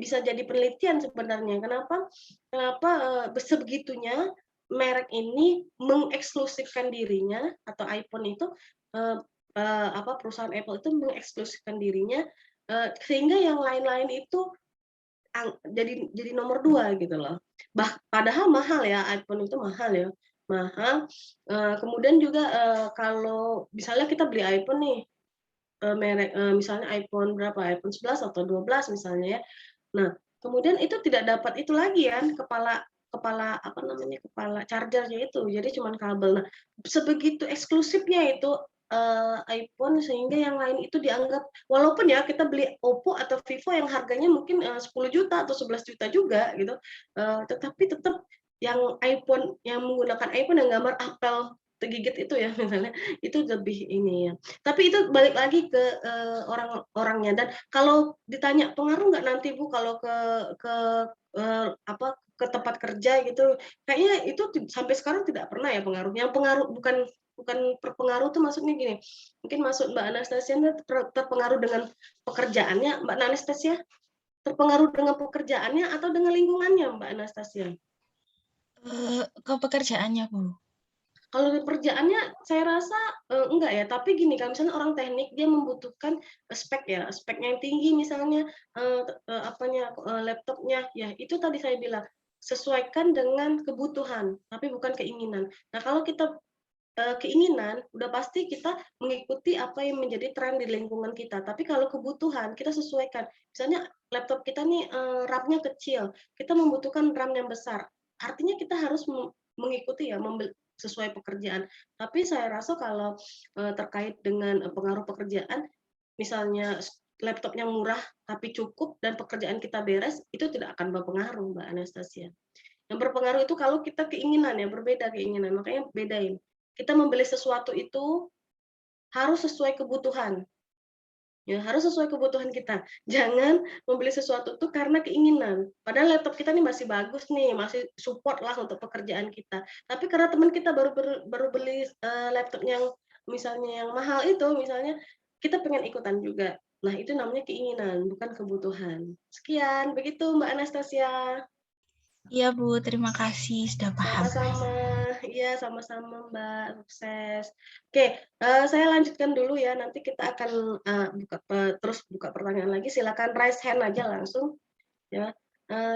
Speaker 1: bisa jadi penelitian sebenarnya. Kenapa sebegitunya merek ini mengeksklusifkan dirinya atau iPhone itu perusahaan Apple itu mengeksklusifkan dirinya sehingga yang lain-lain itu jadi nomor 2 gitu loh. Padahal mahal ya, iPhone itu mahal ya, mahal. Kemudian juga kalau misalnya kita beli iPhone nih, merek misalnya iPhone berapa, iPhone 11 atau 12 misalnya ya. Nah, kemudian itu tidak dapat itu lagi kan, kepala chargernya itu, jadi cuman kabel. Nah, sebegitu eksklusifnya itu iPhone sehingga yang lain itu dianggap, walaupun ya kita beli Oppo atau Vivo yang harganya mungkin 10 juta atau 11 juta juga gitu, tetapi tetap yang iPhone yang menggunakan iPhone yang gambar apel tergigit itu ya misalnya, itu lebih ini ya. Tapi itu balik lagi ke orang-orangnya. Dan kalau ditanya pengaruh nggak nanti Bu kalau ke tempat kerja gitu, kayaknya itu sampai sekarang tidak pernah ya pengaruh. Yang pengaruh bukan berpengaruh tuh maksudnya gini, mungkin maksud Mbak Anastasia terpengaruh dengan pekerjaannya, Mbak Anastasia? Terpengaruh dengan pekerjaannya atau dengan lingkungannya, Mbak Anastasia?
Speaker 5: Ke pekerjaannya, Bu.
Speaker 1: Kalau pekerjaannya saya rasa enggak ya, tapi gini, kalau misalnya orang teknik dia membutuhkan speknya yang tinggi misalnya laptopnya, ya itu tadi saya bilang sesuaikan dengan kebutuhan, tapi bukan keinginan. Nah kalau kita keinginan, udah pasti kita mengikuti apa yang menjadi tren di lingkungan kita. Tapi kalau kebutuhan kita sesuaikan. Misalnya laptop kita nih RAM-nya kecil, kita membutuhkan RAM yang besar. Artinya kita harus mengikuti ya, sesuai pekerjaan. Tapi saya rasa kalau terkait dengan pengaruh pekerjaan, misalnya laptopnya murah tapi cukup dan pekerjaan kita beres, itu tidak akan berpengaruh, Mbak Anastasia. Yang berpengaruh itu kalau kita keinginan ya, berbeda keinginan. Makanya bedain. Kita membeli sesuatu itu harus sesuai kebutuhan. Ya, harus sesuai kebutuhan kita. Jangan membeli sesuatu itu karena keinginan. Padahal laptop kita nih masih bagus nih, masih support lah untuk pekerjaan kita. Tapi karena teman kita baru beli laptop yang misalnya yang mahal itu, misalnya kita pengen ikutan juga. Nah, itu namanya keinginan, bukan kebutuhan. Sekian, begitu Mbak Anastasia.
Speaker 5: Iya Bu, terima kasih sudah paham.
Speaker 1: Sama-sama, iya sama-sama Mbak, sukses. Oke, saya lanjutkan dulu ya. Nanti kita akan terus buka pertanyaan lagi. Silakan raise hand aja langsung, ya.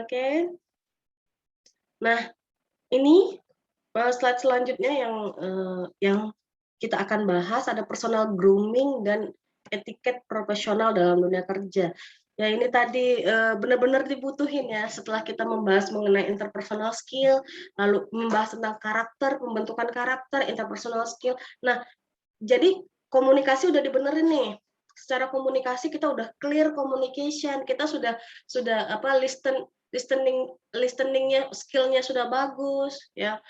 Speaker 1: Oke. Nah, ini slide selanjutnya yang kita akan bahas ada personal grooming dan etiket profesional dalam dunia kerja. Ya ini tadi benar-benar dibutuhin ya setelah kita membahas mengenai interpersonal skill, lalu membahas tentang karakter, pembentukan karakter, interpersonal skill. Nah, jadi komunikasi udah dibenerin nih. Secara komunikasi kita udah clear communication, kita sudah listeningnya skillnya sudah bagus, ya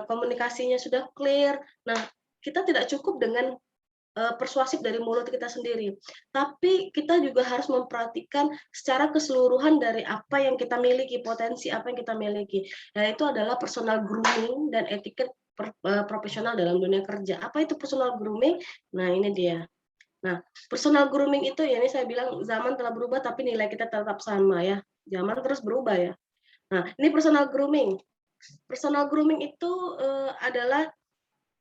Speaker 1: komunikasinya sudah clear. Nah, kita tidak cukup dengan persuasif dari mulut kita sendiri, tapi kita juga harus memperhatikan secara keseluruhan dari apa yang kita miliki, potensi apa yang kita miliki. Nah, itu adalah personal grooming dan etiket profesional dalam dunia kerja. Apa itu personal grooming? Nah, ini dia. Nah, personal grooming itu ya, ini saya bilang zaman telah berubah tapi nilai kita tetap sama ya. Zaman terus berubah ya. Nah, ini personal grooming. Personal grooming itu adalah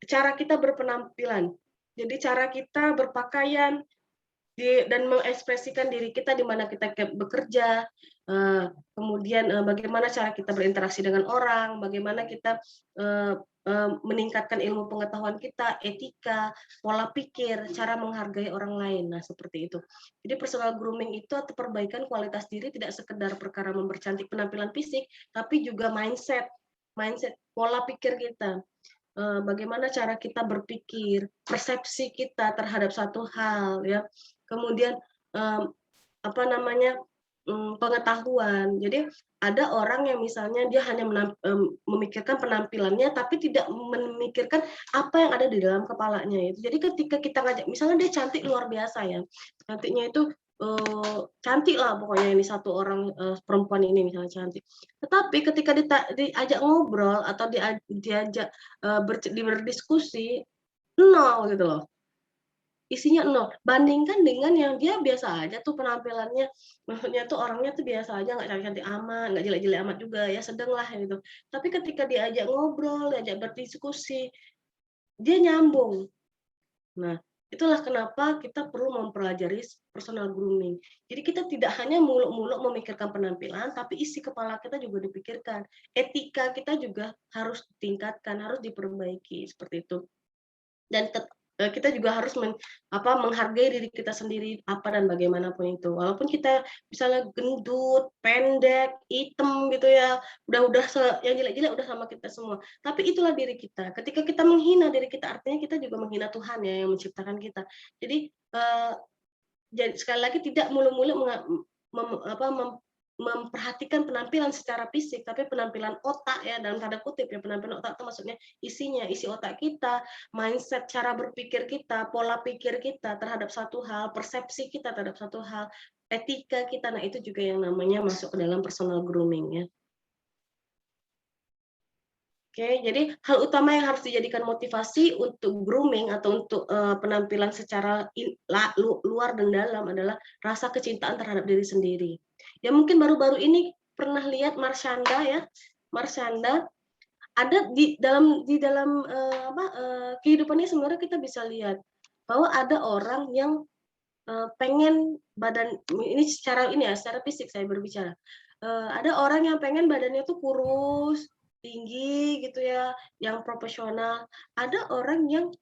Speaker 1: cara kita berpenampilan. Jadi cara kita berpakaian dan mengekspresikan diri kita di mana kita bekerja, kemudian bagaimana cara kita berinteraksi dengan orang, bagaimana kita meningkatkan ilmu pengetahuan kita, etika, pola pikir, cara menghargai orang lain. Nah, seperti itu. Jadi personal grooming itu atau perbaikan kualitas diri tidak sekedar perkara mempercantik penampilan fisik, tapi juga mindset, pola pikir kita. Bagaimana cara kita berpikir, persepsi kita terhadap satu hal, ya. Kemudian pengetahuan. Jadi ada orang yang misalnya dia hanya memikirkan penampilannya, tapi tidak memikirkan apa yang ada di dalam kepalanya itu. Jadi ketika kita ngajak, misalnya dia cantik luar biasa ya, cantiknya itu cantik lah pokoknya, ini satu orang perempuan ini misalnya cantik. Tetapi ketika diajak ngobrol atau diajak berdiskusi, nol gitu loh. Isinya nol. Bandingkan dengan yang dia biasa aja tuh penampilannya, maksudnya tuh orangnya tuh biasa aja, nggak cantik-cantik amat, nggak jelek-jelek amat juga ya, sedang lah gitu. Tapi ketika diajak ngobrol, diajak berdiskusi, dia nyambung. Nah, itulah kenapa kita perlu mempelajari personal grooming. Jadi kita tidak hanya muluk-muluk memikirkan penampilan, tapi isi kepala kita juga dipikirkan. Etika kita juga harus ditingkatkan, harus diperbaiki seperti itu. Dan kita juga harus menghargai diri kita sendiri apa dan bagaimanapun itu. Walaupun kita misalnya gendut, pendek, hitam gitu ya, udah yang jelek-jelek udah sama kita semua. Tapi itulah diri kita. Ketika kita menghina diri kita, artinya kita juga menghina Tuhan ya yang menciptakan kita. Jadi sekali lagi tidak mulu-mulu memperhatikan penampilan secara fisik, tapi penampilan otak ya, dalam tanda kutip ya, penampilan otak itu maksudnya isinya, isi otak kita, mindset, cara berpikir kita, pola pikir kita terhadap satu hal, persepsi kita terhadap satu hal, etika kita. Nah, itu juga yang namanya masuk ke dalam personal grooming ya. Oke, jadi hal utama yang harus dijadikan motivasi untuk grooming atau untuk penampilan secara luar dan dalam adalah rasa kecintaan terhadap diri sendiri. Ya mungkin baru-baru ini pernah lihat Marshanda ya, Marshanda ada di dalam kehidupannya sebenarnya kita bisa lihat bahwa ada orang yang pengen badan ini secara fisik saya berbicara. Ada orang yang pengen badannya tuh kurus, tinggi gitu ya, yang proporsional. Ada orang yang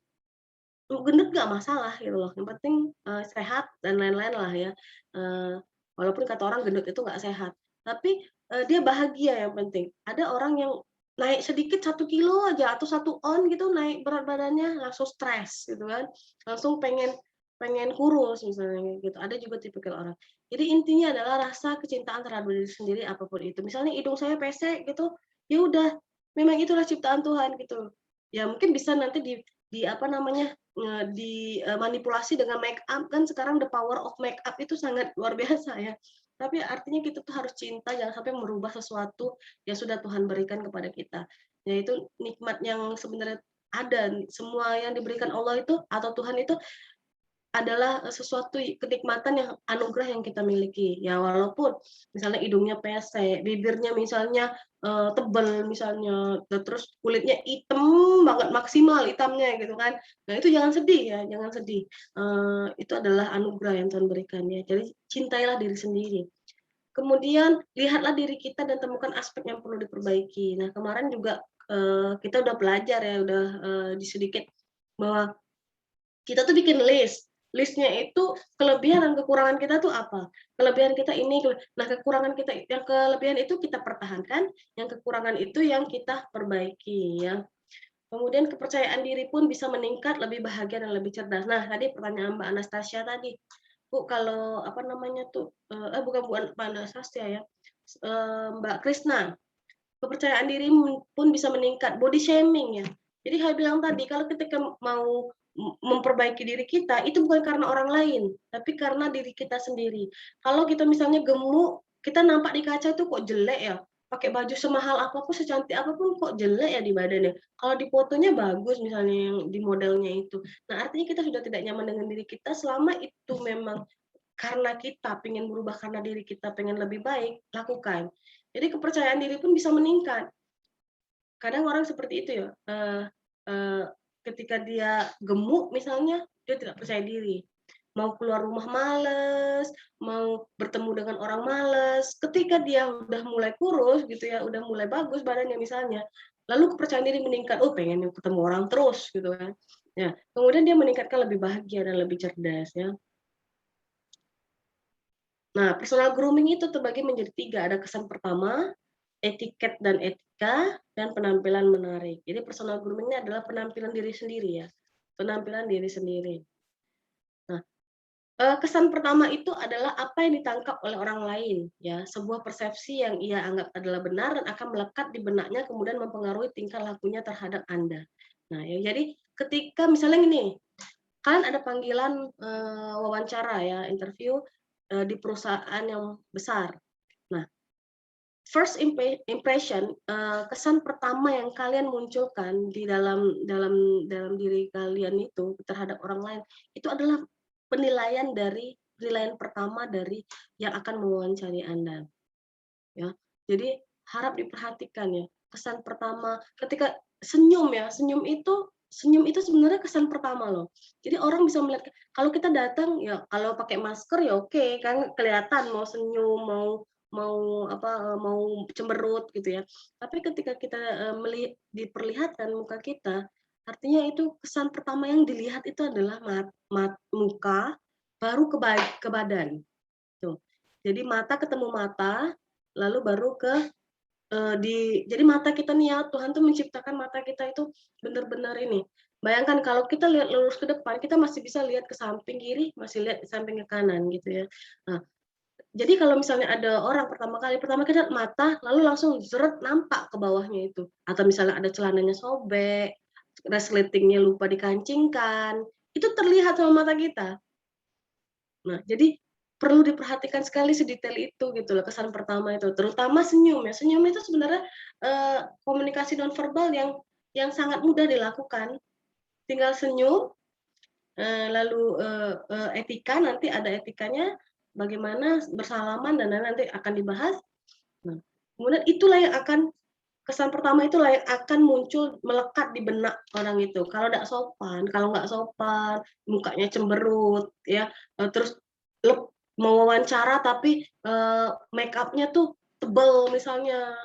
Speaker 1: gendut nggak masalah gitu loh, yang penting sehat dan lain-lain lah ya. Walaupun kata orang gendut itu nggak sehat, tapi dia bahagia yang penting. Ada orang yang naik sedikit 1 kilo aja atau 1 on gitu naik berat badannya langsung stres gitu kan, langsung pengen kurus misalnya gitu. Ada juga tipikal orang. Jadi intinya adalah rasa kecintaan terhadap diri sendiri apapun itu. Misalnya hidung saya pesek gitu, ya udah, memang itulah ciptaan Tuhan gitu. Ya mungkin bisa nanti dimanipulasi dengan make up, kan sekarang the power of make up itu sangat luar biasa ya. Tapi artinya kita tuh harus cinta, jangan sampai merubah sesuatu yang sudah Tuhan berikan kepada kita. Yaitu nikmat yang sebenarnya ada, semua yang diberikan Allah itu atau Tuhan itu adalah sesuatu kenikmatan yang anugerah yang kita miliki ya, walaupun misalnya hidungnya pesek, bibirnya misalnya tebal misalnya, terus kulitnya hitam banget, maksimal hitamnya gitu kan. Nah itu jangan sedih ya, jangan sedih. Itu adalah anugerah yang Tuhan berikan ya. Jadi cintailah diri sendiri. Kemudian lihatlah diri kita dan temukan aspek yang perlu diperbaiki. Nah kemarin juga kita udah belajar ya, udah sedikit bahwa kita tuh bikin listnya itu kelebihan dan kekurangan kita tuh apa? Kelebihan kita ini, nah kekurangan kita, yang kelebihan itu kita pertahankan, yang kekurangan itu yang kita perbaiki ya. Kemudian kepercayaan diri pun bisa meningkat, lebih bahagia dan lebih cerdas. Nah tadi pertanyaan Mbak Anastasia tadi, Bu, kalau bukan Mbak Anastasia ya, Mbak Krisna, kepercayaan diri pun bisa meningkat, body shaming ya. Jadi saya bilang tadi, kalau ketika mau memperbaiki diri kita, itu bukan karena orang lain, tapi karena diri kita sendiri. Kalau kita misalnya gemuk, kita nampak di kaca itu kok jelek ya, pakai baju semahal apapun, secantik apapun kok jelek ya di badannya. Kalau di fotonya bagus misalnya yang di modelnya itu. Nah, artinya kita sudah tidak nyaman dengan diri kita selama itu memang karena kita pengen berubah, karena diri kita pengen lebih baik, lakukan. Jadi kepercayaan diri pun bisa meningkat. Kadang orang seperti itu ya, ketika dia gemuk misalnya, dia tidak percaya diri. Mau keluar rumah males, mau bertemu dengan orang males. Ketika dia udah mulai kurus gitu ya, udah mulai bagus badannya misalnya, lalu kepercayaan diri meningkat, oh pengen ketemu orang terus gitu kan. Ya, kemudian dia meningkatkan lebih bahagia dan lebih cerdas ya. Nah, personal grooming itu terbagi menjadi 3. Ada kesan pertama, etiket dan etika, dan penampilan menarik. Jadi personal grooming ini adalah penampilan diri sendiri ya. Penampilan diri sendiri. Nah, kesan pertama itu adalah apa yang ditangkap oleh orang lain ya, sebuah persepsi yang ia anggap adalah benar dan akan melekat di benaknya kemudian mempengaruhi tingkah lakunya terhadap Anda. Nah, ya jadi ketika misalnya gini, kalian ada panggilan wawancara ya, interview di perusahaan yang besar. Nah, first impression, kesan pertama yang kalian munculkan di dalam diri kalian itu terhadap orang lain, itu adalah penilaian pertama dari yang akan mewawancari Anda. Ya, jadi harap diperhatikan ya, kesan pertama ketika senyum ya, senyum itu sebenarnya kesan pertama loh. Jadi orang bisa melihat kalau kita datang ya, kalau pakai masker ya oke, kan kelihatan mau senyum, mau cemberut gitu ya. Tapi ketika kita diperlihatkan muka kita, artinya itu kesan pertama yang dilihat itu adalah muka, baru ke badan. Tuh. Jadi mata ketemu mata, lalu baru ke jadi mata kita nih ya, Tuhan tuh menciptakan mata kita itu benar-benar ini. Bayangkan kalau kita lihat lurus ke depan, kita masih bisa lihat ke samping kiri, masih lihat ke samping ke kanan gitu ya. Nah, jadi kalau misalnya ada orang pertama kita lihat mata, lalu langsung zeret nampak ke bawahnya itu. Atau misalnya ada celananya sobek, resletingnya lupa dikancingkan, itu terlihat sama mata kita. Nah, jadi perlu diperhatikan sekali sedetail itu gitu loh, kesan pertama itu, terutama senyum ya. Senyum itu sebenarnya komunikasi nonverbal yang sangat mudah dilakukan. Tinggal senyum, lalu etika, nanti ada etikanya, bagaimana bersalaman dan nanti akan dibahas. Nah, kemudian itulah yang akan kesan pertama itulah yang akan muncul melekat di benak orang itu. Kalau nggak sopan, mukanya cemberut, ya, terus mau wawancara tapi make up-nya tuh tebel misalnya,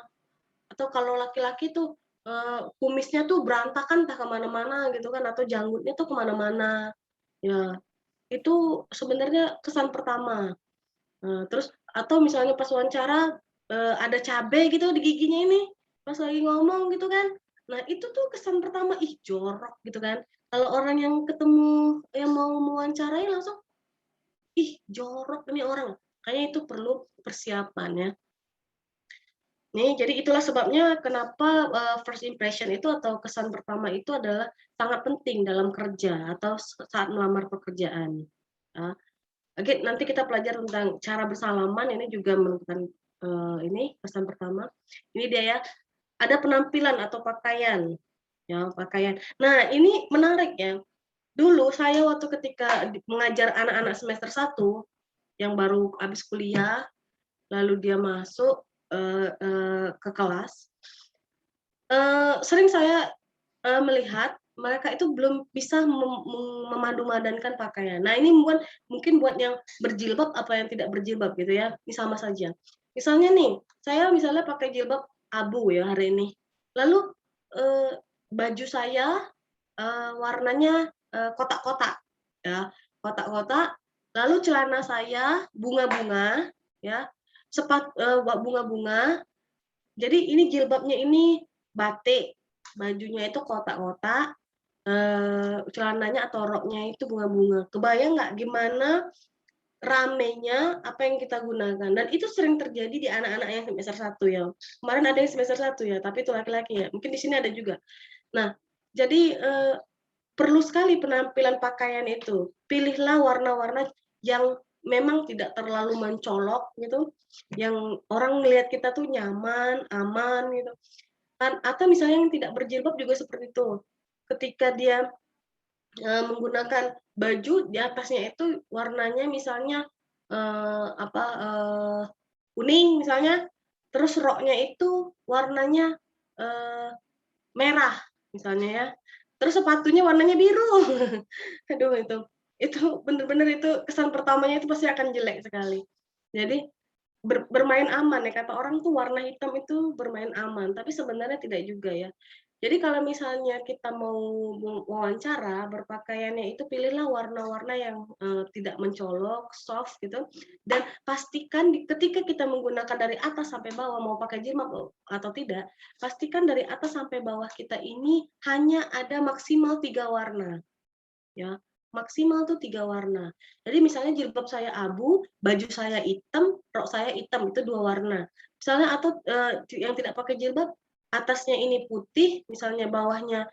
Speaker 1: atau kalau laki-laki tuh kumisnya tuh berantakan entah kemana-mana gitu kan, atau janggutnya tuh kemana-mana, ya itu sebenarnya kesan pertama. Terus atau misalnya pas wawancara ada cabai gitu di giginya ini, pas lagi ngomong gitu kan. Nah itu tuh kesan pertama, ih jorok gitu kan. Kalau orang yang ketemu yang mau mewawancarai langsung, ih jorok ini orang. Kayaknya itu perlu persiapan ya. Nih, jadi itulah sebabnya kenapa first impression itu atau kesan pertama itu adalah sangat penting dalam kerja atau saat melamar pekerjaan. Oke, nanti kita pelajari tentang cara bersalaman, ini juga merupakan ini kesan pertama. Ini dia ya, ada penampilan atau pakaian. Ya, pakaian. Nah, ini menarik ya. Dulu saya waktu ketika mengajar anak-anak semester 1 yang baru habis kuliah, lalu dia masuk ke kelas, sering saya melihat mereka itu belum bisa memadu-madankan pakaian. Nah, ini mungkin buat yang berjilbab apa yang tidak berjilbab gitu ya, ini sama saja. Misalnya nih, saya misalnya pakai jilbab abu ya hari ini. Lalu baju saya warnanya kotak-kotak ya, kotak-kotak. Lalu celana saya bunga-bunga ya, bunga-bunga. Jadi ini jilbabnya ini batik, bajunya itu kotak-kotak, celananya atau roknya itu bunga-bunga. Kebayang nggak gimana ramenya apa yang kita gunakan? Dan itu sering terjadi di anak-anak yang semester 1 ya. Kemarin ada yang semester 1 ya, tapi itu laki-laki ya. Mungkin di sini ada juga. Nah, Jadi perlu sekali penampilan pakaian itu. Pilihlah warna-warna yang memang tidak terlalu mencolok gitu, yang orang melihat kita tuh nyaman, aman gitu. Atau misalnya yang tidak berjilbab juga seperti itu. Ketika dia menggunakan baju di atasnya itu warnanya misalnya kuning misalnya, terus roknya itu warnanya merah misalnya ya, terus sepatunya warnanya biru. Aduh itu bener-bener itu kesan pertamanya itu pasti akan jelek sekali. Jadi bermain aman ya, kata orang tuh warna hitam itu bermain aman, tapi sebenarnya tidak juga ya. Jadi kalau misalnya kita mau wawancara, berpakaiannya itu pilihlah warna-warna yang tidak mencolok, soft gitu, dan pastikan ketika kita menggunakan dari atas sampai bawah, mau pakai jilbab atau tidak, pastikan dari atas sampai bawah kita ini hanya ada maksimal 3 warna. Ya, maksimal tuh 3 warna. Jadi misalnya jilbab saya abu, baju saya hitam, rok saya hitam, itu 2 warna. Misalnya atau yang tidak pakai jilbab, atasnya ini putih, misalnya bawahnya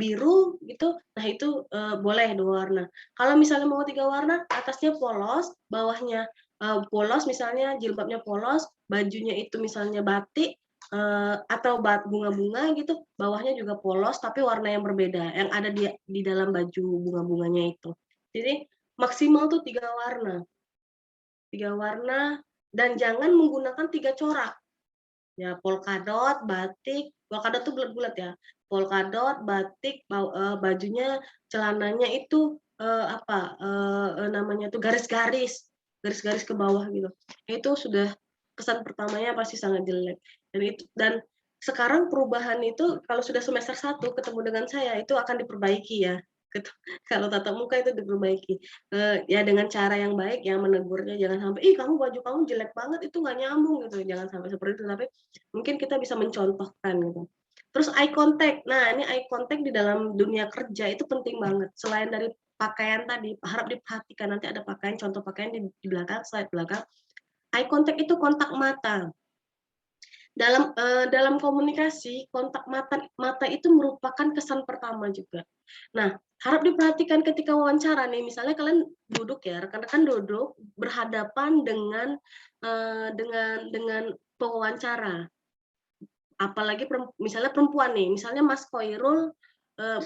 Speaker 1: biru gitu, nah itu boleh 2 warna. Kalau misalnya mau 3 warna, atasnya polos, bawahnya polos, misalnya jilbabnya polos, bajunya itu misalnya batik, atau bunga-bunga gitu, bawahnya juga polos tapi warna yang berbeda, yang ada di dalam baju bunga-bunganya itu. Jadi maksimal tuh 3 warna. 3 warna dan jangan menggunakan 3 corak. Ya, polkadot, batik, polkadot tuh bulat-bulat ya. Polkadot, batik, bajunya, celananya itu namanya tuh garis-garis ke bawah gitu. Itu sudah kesan pertamanya pasti sangat jelek. Dan sekarang perubahan itu kalau sudah semester 1 ketemu dengan saya itu akan diperbaiki ya. Kalau tatap muka itu diperbaiki. Ya dengan cara yang baik, yang menegurnya jangan sampai, "Ih, kamu baju kamu jelek banget, itu nggak nyambung," gitu. Jangan sampai seperti itu, tapi mungkin kita bisa mencontohkan gitu. Terus eye contact. Nah, ini eye contact di dalam dunia kerja itu penting banget. Selain dari pakaian tadi, harap diperhatikan, nanti ada pakaian, contoh pakaian di belakang, slide belakang. Eye contact itu kontak mata. Dalam komunikasi, kontak mata itu merupakan kesan pertama juga. Nah, harap diperhatikan ketika wawancara nih, misalnya kalian duduk ya, rekan-rekan duduk berhadapan dengan pewawancara. Apalagi misalnya perempuan nih, misalnya Mas Khoirul,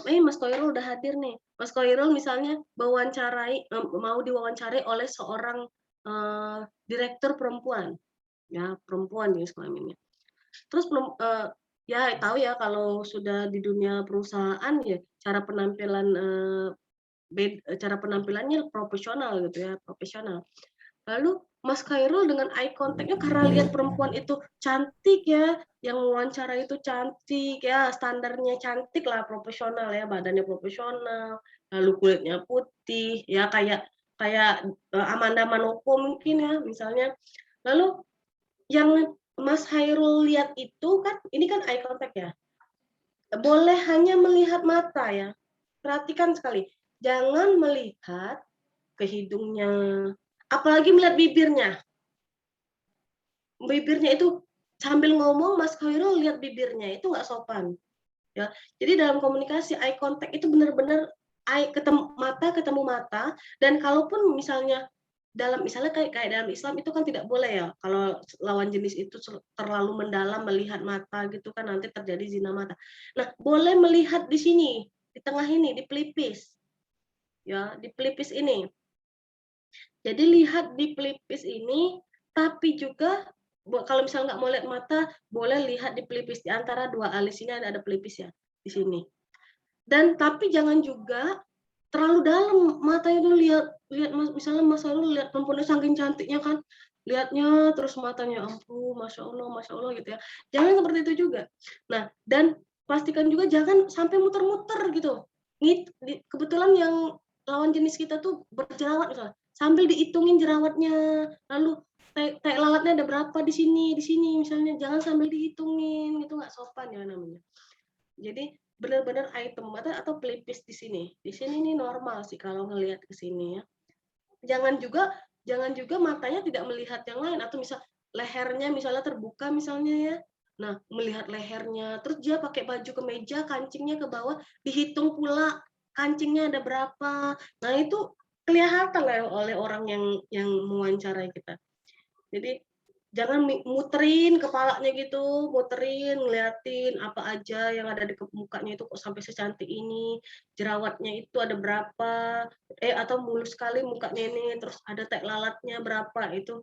Speaker 1: Mas Khoirul udah hadir nih. Mas Khoirul misalnya mau diwawancarai oleh seorang direktur perempuan, ya perempuan jenis kelaminnya. Terus ya tahu ya kalau sudah di dunia perusahaan ya cara penampilannya profesional gitu ya, profesional. Lalu Mas Khairul dengan eye contact-nya karena lihat perempuan itu cantik ya, yang wawancara itu cantik ya, standarnya cantik lah, profesional ya, badannya profesional, lalu kulitnya putih ya kayak Amanda Manopo mungkin ya misalnya. Lalu yang Mas Khairul lihat itu kan, ini kan eye contact ya. Boleh hanya melihat mata ya. Perhatikan sekali, jangan melihat ke hidungnya, apalagi melihat bibirnya. Bibirnya itu sambil ngomong Mas Khairul lihat bibirnya, itu nggak sopan. Ya. Jadi dalam komunikasi eye contact itu benar-benar mata ketemu mata, dan kalaupun misalnya misalnya kayak dalam Islam itu kan tidak boleh ya kalau lawan jenis itu terlalu mendalam melihat mata gitu kan nanti terjadi zina mata. Nah, boleh melihat di sini, di tengah ini, di pelipis. Ya, di pelipis ini. Jadi lihat di pelipis ini, tapi juga kalau misalnya nggak mau lihat mata, boleh lihat di pelipis, di antara dua alis ini ada pelipis ya di sini. Dan tapi jangan juga terlalu dalam matanya dulu, lihat misalnya Mas Harul lihat perempuan saking cantiknya kan, lihatnya terus matanya ampun masya Allah gitu ya, jangan seperti itu juga. Nah, dan pastikan juga jangan sampai muter-muter gitu. Kebetulan yang lawan jenis kita tuh berjerawat misalnya, sambil dihitungin jerawatnya, lalu tai lalatnya ada berapa di sini misalnya, jangan sambil dihitungin, itu nggak sopan ya namanya. Jadi benar-benar item mata atau pelipis di sini. Di sini nih normal sih kalau ngelihat ke sini ya. Jangan juga matanya tidak melihat yang lain, atau misal lehernya misalnya terbuka misalnya ya. Nah, melihat lehernya, terus dia pakai baju kemeja, kancingnya ke bawah, dihitung pula kancingnya ada berapa. Nah, itu kelihatan lah oleh orang yang mewawancarai kita. Jadi jangan muterin kepalanya gitu, muterin, ngeliatin apa aja yang ada di mukanya itu kok sampai secantik ini, jerawatnya itu ada berapa, atau mulus sekali mukanya ini, terus ada tek lalatnya berapa, itu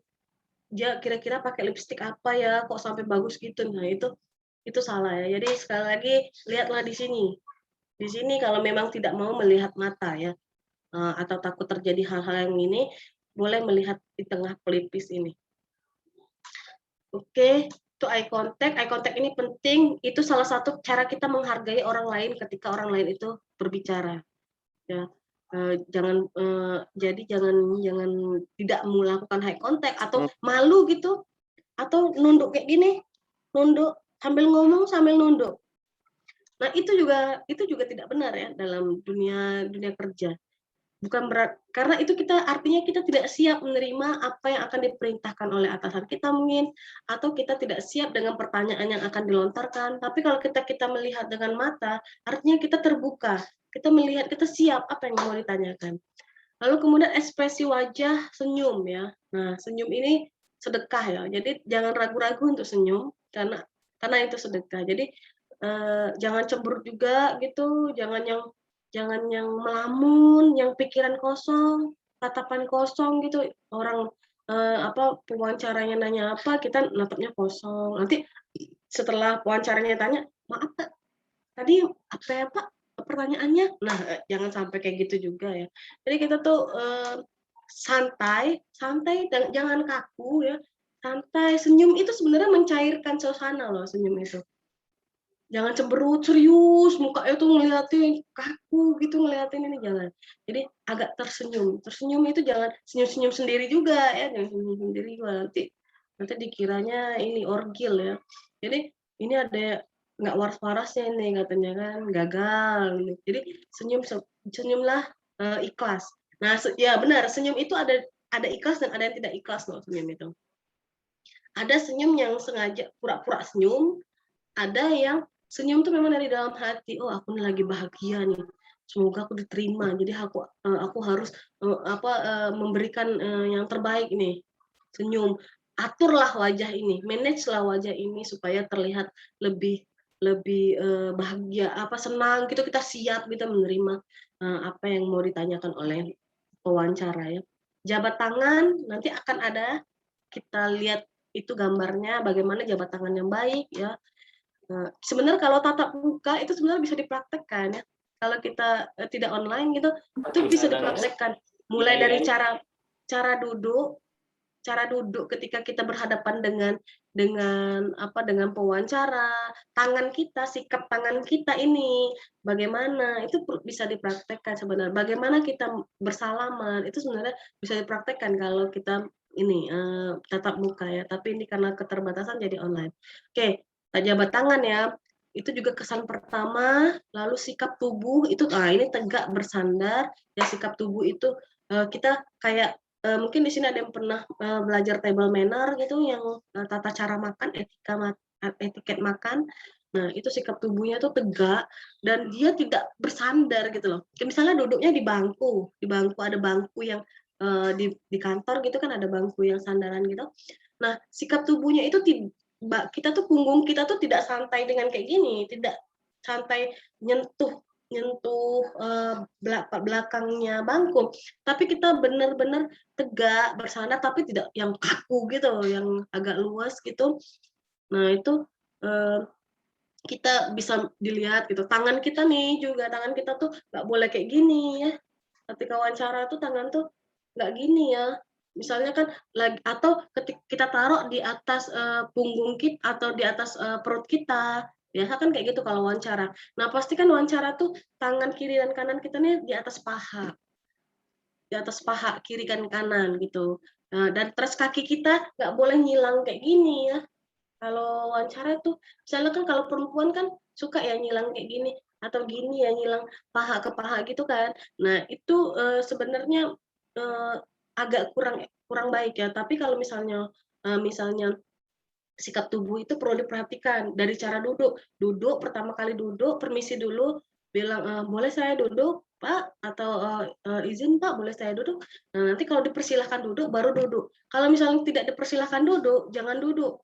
Speaker 1: dia kira-kira pakai lipstik apa ya, kok sampai bagus gitu. Nah, itu salah ya. Jadi sekali lagi lihatlah di sini. Di sini kalau memang tidak mau melihat mata ya, atau takut terjadi hal-hal yang ini, boleh melihat di tengah pelipis ini. Oke, itu eye contact. Eye contact ini penting, itu salah satu cara kita menghargai orang lain ketika orang lain itu berbicara. Ya, jadi jangan tidak melakukan eye contact atau malu gitu, atau nunduk kayak gini, nunduk sambil ngomong sambil nunduk. Nah, itu juga tidak benar ya dalam dunia kerja. Bukan karena itu artinya kita tidak siap menerima apa yang akan diperintahkan oleh atasan kita mungkin, atau kita tidak siap dengan pertanyaan yang akan dilontarkan. Tapi kalau kita melihat dengan mata, artinya kita terbuka, kita melihat, kita siap apa yang mau ditanyakan. Lalu kemudian ekspresi wajah, senyum ya. Nah, senyum ini sedekah ya. Jadi jangan ragu-ragu untuk senyum karena itu sedekah. Jadi jangan cemberut juga gitu, jangan yang melamun, yang pikiran kosong, tatapan kosong gitu. Orang pewawancaranya nanya apa, kita natapnya kosong. Nanti setelah wawancaranya tanya, maaf Pak, tadi apa ya Pak pertanyaannya? Nah, jangan sampai kayak gitu juga ya. Jadi kita tuh santai dan jangan kaku ya. Santai, senyum itu sebenarnya mencairkan suasana loh, senyum itu. Jangan cemberut, serius, mukanya tuh ngeliatin, kaku gitu ngeliatin ini, jangan. Jadi agak tersenyum. Tersenyum itu jangan senyum-senyum sendiri juga ya, jangan senyum sendiri juga, nanti dikiranya ini orgil ya. Jadi ini ada nggak waras-warasnya ini katanya kan, gagal gitu. Jadi senyumlah ikhlas. Nah, ya benar, senyum itu ada ikhlas dan ada yang tidak ikhlas loh senyum itu. Ada senyum yang sengaja pura-pura senyum, ada yang senyum tuh memang dari dalam hati. Oh, aku nih lagi bahagia nih. Semoga aku diterima. Jadi aku harus memberikan yang terbaik nih. Senyum. Aturlah wajah ini, manage-lah wajah ini supaya terlihat lebih bahagia, senang gitu, kita siap kita menerima apa yang mau ditanyakan oleh pewawancara ya. Jabat tangan nanti akan ada, kita lihat itu gambarnya bagaimana jabat tangan yang baik ya. Sebenarnya kalau tatap muka itu sebenarnya bisa dipraktekkan ya. Kalau kita tidak online gitu, itu bisa dipraktekkan. Mulai dari cara duduk ketika kita berhadapan dengan pewawancara, tangan kita, sikap tangan kita ini bagaimana, itu bisa dipraktekkan sebenarnya. Bagaimana kita bersalaman itu sebenarnya bisa dipraktekkan kalau kita ini tatap muka ya. Tapi ini karena keterbatasan jadi online. Oke. Jabat tangan ya, itu juga kesan pertama, lalu sikap tubuh itu, ini tegak bersandar, ya sikap tubuh itu kita kayak mungkin di sini ada yang pernah belajar table manner gitu, yang tata cara makan, etiket makan. Nah, itu sikap tubuhnya tuh tegak dan dia tidak bersandar gitu loh. Misalnya duduknya di bangku ada bangku yang di kantor gitu kan, ada bangku yang sandaran gitu. Nah, sikap tubuhnya itu punggung kita tuh tidak santai dengan kayak gini, tidak santai nyentuh belakangnya bangku, tapi kita benar-benar tegak bersandar, tapi tidak yang kaku gitu, yang agak luas gitu. Nah, itu kita bisa dilihat gitu. Tangan kita nih juga, tangan kita tuh nggak boleh kayak gini ya. Ketika wawancara tuh tangan tuh nggak gini ya. Misalnya kan atau ketika kita taruh di atas punggung kita atau di atas perut kita. Biasa kan kayak gitu kalau wawancara. Nah, pasti kan wawancara tuh tangan kiri dan kanan kita nih di atas paha. Di atas paha kiri dan kanan gitu. Nah, dan terus kaki kita nggak boleh nyilang kayak gini ya. Kalau wawancara tuh, misalnya kan kalau perempuan kan suka ya nyilang kayak gini atau gini ya, nyilang paha ke paha gitu kan. Nah, itu sebenarnya agak kurang baik ya. Tapi kalau misalnya sikap tubuh itu perlu diperhatikan dari cara duduk. Duduk, pertama kali duduk, permisi dulu, bilang, boleh saya duduk, Pak? Atau izin Pak, boleh saya duduk? Nah, nanti kalau dipersilahkan duduk, baru duduk. Kalau misalnya tidak dipersilahkan duduk, jangan duduk.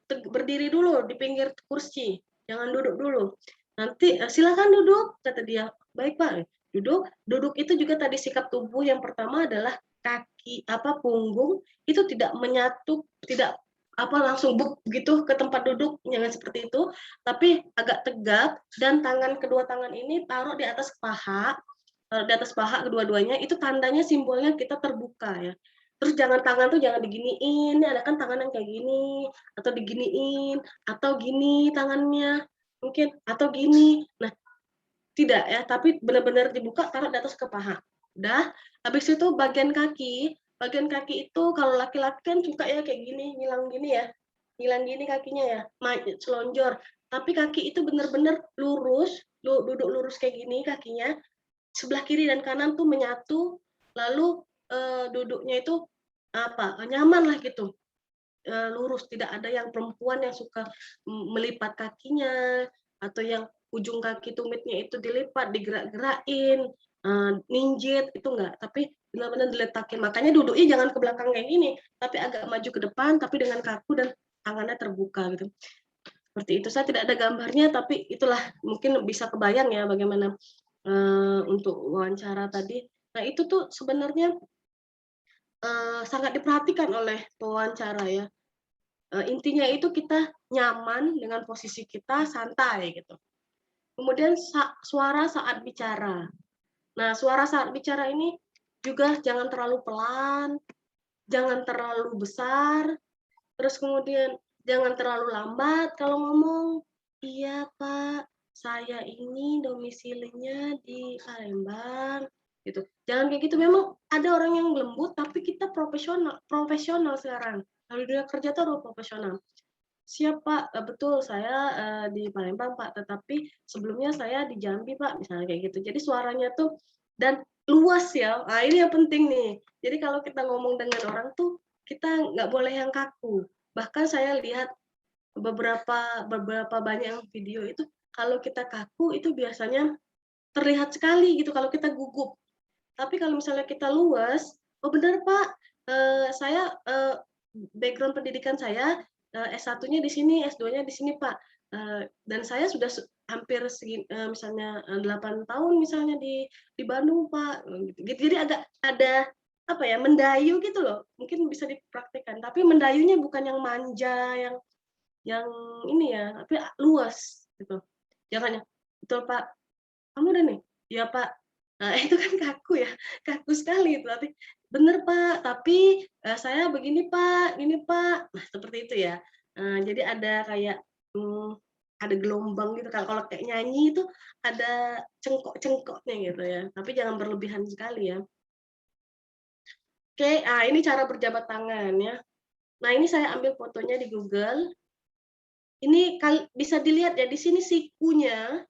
Speaker 1: Berdiri dulu di pinggir kursi, jangan duduk dulu. Nanti silakan duduk, kata dia. Baik Pak, duduk. Duduk itu juga tadi sikap tubuh yang pertama adalah kaki punggung itu tidak menyatu, tidak langsung buk gitu ke tempat duduk, jangan seperti itu, tapi agak tegap dan kedua tangan ini taruh di atas paha, kedua-duanya, itu tandanya simbolnya kita terbuka ya. Terus tangan tuh jangan diginiin, ada kan tangan yang kayak gini, atau diginiin, atau gini tangannya, mungkin, atau gini. Nah, tidak ya, tapi benar-benar dibuka, taruh di atas paha. Udah, habis itu bagian kaki itu kalau laki-laki kan suka ya kayak gini, ngilang gini kakinya ya, selonjor. Tapi kaki itu benar-benar lurus, duduk lurus kayak gini kakinya, sebelah kiri dan kanan tuh menyatu, lalu duduknya itu nyaman lah gitu, lurus, tidak ada yang perempuan yang suka melipat kakinya atau yang ujung kaki tumitnya itu dilipat, digerak-gerakin, ninjit, itu enggak, tapi benar-benar diletakin. Makanya duduknya jangan ke belakang kayak gini, tapi agak maju ke depan, tapi dengan kaku dan tangannya terbuka gitu. Seperti itu. Saya tidak ada gambarnya, tapi itulah mungkin bisa kebayang ya bagaimana untuk wawancara tadi. Nah, itu tuh sebenarnya sangat diperhatikan oleh pewawancara ya. Intinya itu kita nyaman dengan posisi kita, santai gitu. Kemudian suara saat bicara. Nah, suara saat bicara ini juga jangan terlalu pelan, jangan terlalu besar, terus kemudian jangan terlalu lambat kalau ngomong. Iya Pak, saya ini domisilinya di Palembang. Gitu. Jangan kayak gitu. Memang ada orang yang lembut, tapi kita profesional sekarang. Kalau di dunia kerja tuh harus profesional. Siap Pak, betul saya di Palembang Pak, tetapi sebelumnya saya di Jambi Pak, misalnya kayak gitu. Jadi suaranya tuh dan luas ya. Nah, ini yang penting nih. Jadi kalau kita ngomong dengan orang tuh kita nggak boleh yang kaku. Bahkan saya lihat beberapa banyak video itu kalau kita kaku itu biasanya terlihat sekali gitu kalau kita gugup. Tapi kalau misalnya kita luas, oh benar Pak, saya background pendidikan saya S1-nya di sini, S2-nya di sini Pak, dan saya sudah hampir misalnya 8 tahun misalnya di Bandung Pak, gitu. Jadi ada mendayu gitu loh, mungkin bisa dipraktikkan. Tapi mendayunya bukan yang manja, yang ini ya, tapi luas gitu. Jangan betul Pak, kamu udah nih? Iya Pak. Nah, itu kan kaku ya, kaku sekali itu. Tapi bener Pak, tapi saya begini Pak, gini Pak. Nah, seperti itu ya. Jadi ada kayak ada gelombang gitu. Kalau kayak nyanyi itu ada cengkok-cengkoknya gitu ya. Tapi jangan berlebihan sekali ya. Oke, ini cara berjabat tangan ya. Nah, ini saya ambil fotonya di Google. Ini bisa dilihat ya di sini sikunya.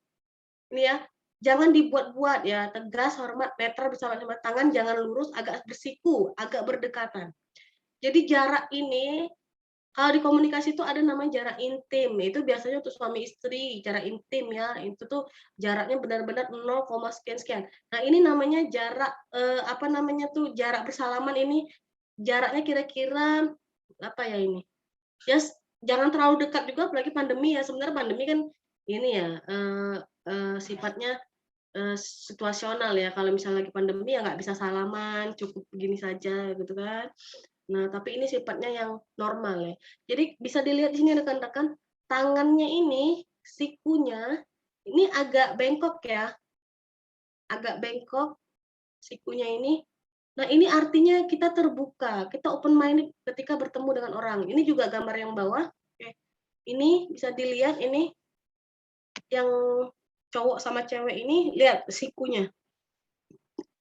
Speaker 1: Ini ya. Jangan dibuat-buat ya, tegas, hormat, netral, bersama-sama tangan, jangan lurus, agak bersiku, agak berdekatan. Jadi jarak ini, kalau di komunikasi itu ada namanya jarak intim, itu biasanya untuk suami istri, jarak intim ya, itu tuh jaraknya benar-benar 0, sekian-sekian. Nah ini namanya jarak, jarak bersalaman ini, jaraknya kira-kira, apa ya ini, ya jangan terlalu dekat juga, apalagi pandemi ya, sebenarnya pandemi kan ini ya, sifatnya situasional ya, kalau misalnya lagi pandemi ya nggak bisa salaman, cukup begini saja gitu kan. Nah, tapi ini sifatnya yang normal ya. Jadi bisa dilihat di sini rekan-rekan, tangannya ini, sikunya, ini agak bengkok ya. Agak bengkok, sikunya ini. Nah, ini artinya kita terbuka, kita open minded ketika bertemu dengan orang. Ini juga gambar yang bawah. Oke. Ini bisa dilihat ini, yang cowok sama cewek ini, lihat sikunya.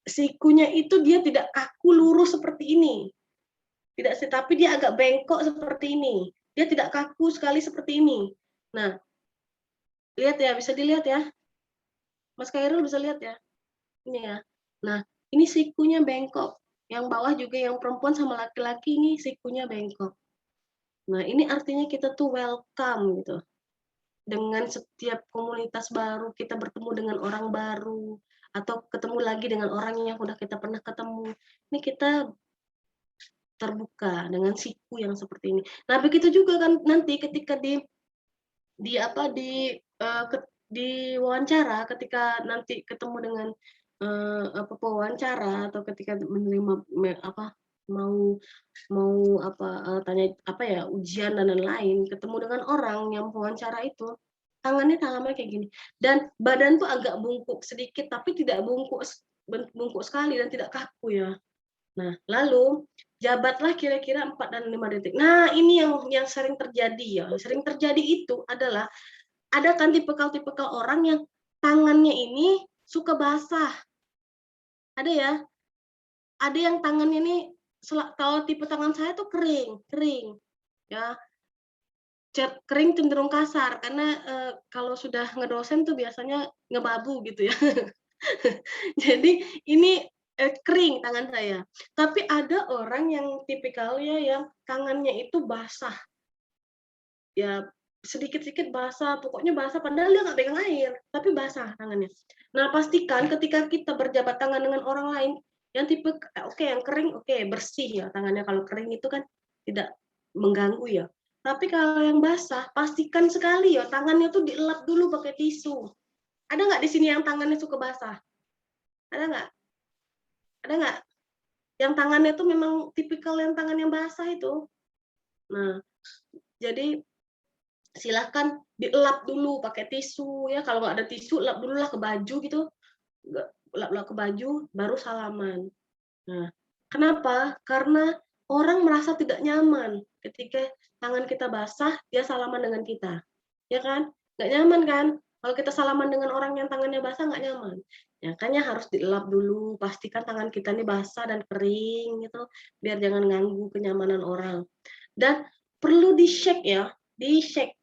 Speaker 1: Sikunya itu dia tidak kaku lurus seperti ini. Tidak, tapi dia agak bengkok seperti ini. Dia tidak kaku sekali seperti ini. Nah, lihat ya, bisa dilihat ya. Mas Khairul bisa lihat ya. Ini ya. Nah, ini sikunya bengkok. Yang bawah juga yang perempuan sama laki-laki ini sikunya bengkok. Nah, ini artinya kita tuh welcome gitu. Dengan setiap komunitas baru, kita bertemu dengan orang baru, atau ketemu lagi dengan orang yang udah kita pernah ketemu. Ini kita terbuka dengan siku yang seperti ini. Nah, begitu juga kan nanti ketika di wawancara, ketika nanti ketemu dengan pewawancara atau ketika menerima tanya ujian dan lain-lain, ketemu dengan orang yang wawancara itu, tangannya kayak gini, dan badan tuh agak bungkuk sedikit tapi tidak bungkuk sekali dan tidak kaku ya. Nah, lalu jabatlah kira-kira 4 dan 5 detik. Nah, ini yang sering terjadi ya. Sering terjadi itu adalah ada kan tipikal-tipikal orang yang tangannya ini suka basah. Ada ya. Ada yang tangannya ini, kalau tipe tangan saya tuh kering. Ya. Kering cenderung kasar karena kalau sudah ngedosen tuh biasanya ngebabu gitu ya. Jadi ini kering tangan saya. Tapi ada orang yang tipikalnya yang tangannya itu basah. Ya sedikit-sedikit basah, pokoknya basah padahal dia nggak pegang air, tapi basah tangannya. Nah, pastikan ketika kita berjabat tangan dengan orang lain yang tipe yang kering, bersih ya tangannya. Kalau kering itu kan tidak mengganggu ya. Tapi kalau yang basah, pastikan sekali ya tangannya tuh dielap dulu pakai tisu. Ada nggak di sini yang tangannya suka basah? Ada nggak? Ada nggak? Yang tangannya tuh memang tipikal yang tangan yang basah itu. Nah, jadi silahkan dielap dulu pakai tisu ya. Kalau nggak ada tisu, elap dulu lah ke baju gitu. Elap ke baju, baru salaman. Nah, kenapa? Karena orang merasa tidak nyaman ketika tangan kita basah, dia salaman dengan kita. Ya kan? Nggak nyaman kan? Kalau kita salaman dengan orang yang tangannya basah, nggak nyaman. Ya, makanya harus dielap dulu, pastikan tangan kita ini basah dan kering gitu, biar jangan ganggu kenyamanan orang. Dan perlu di-shake ya, di-shake.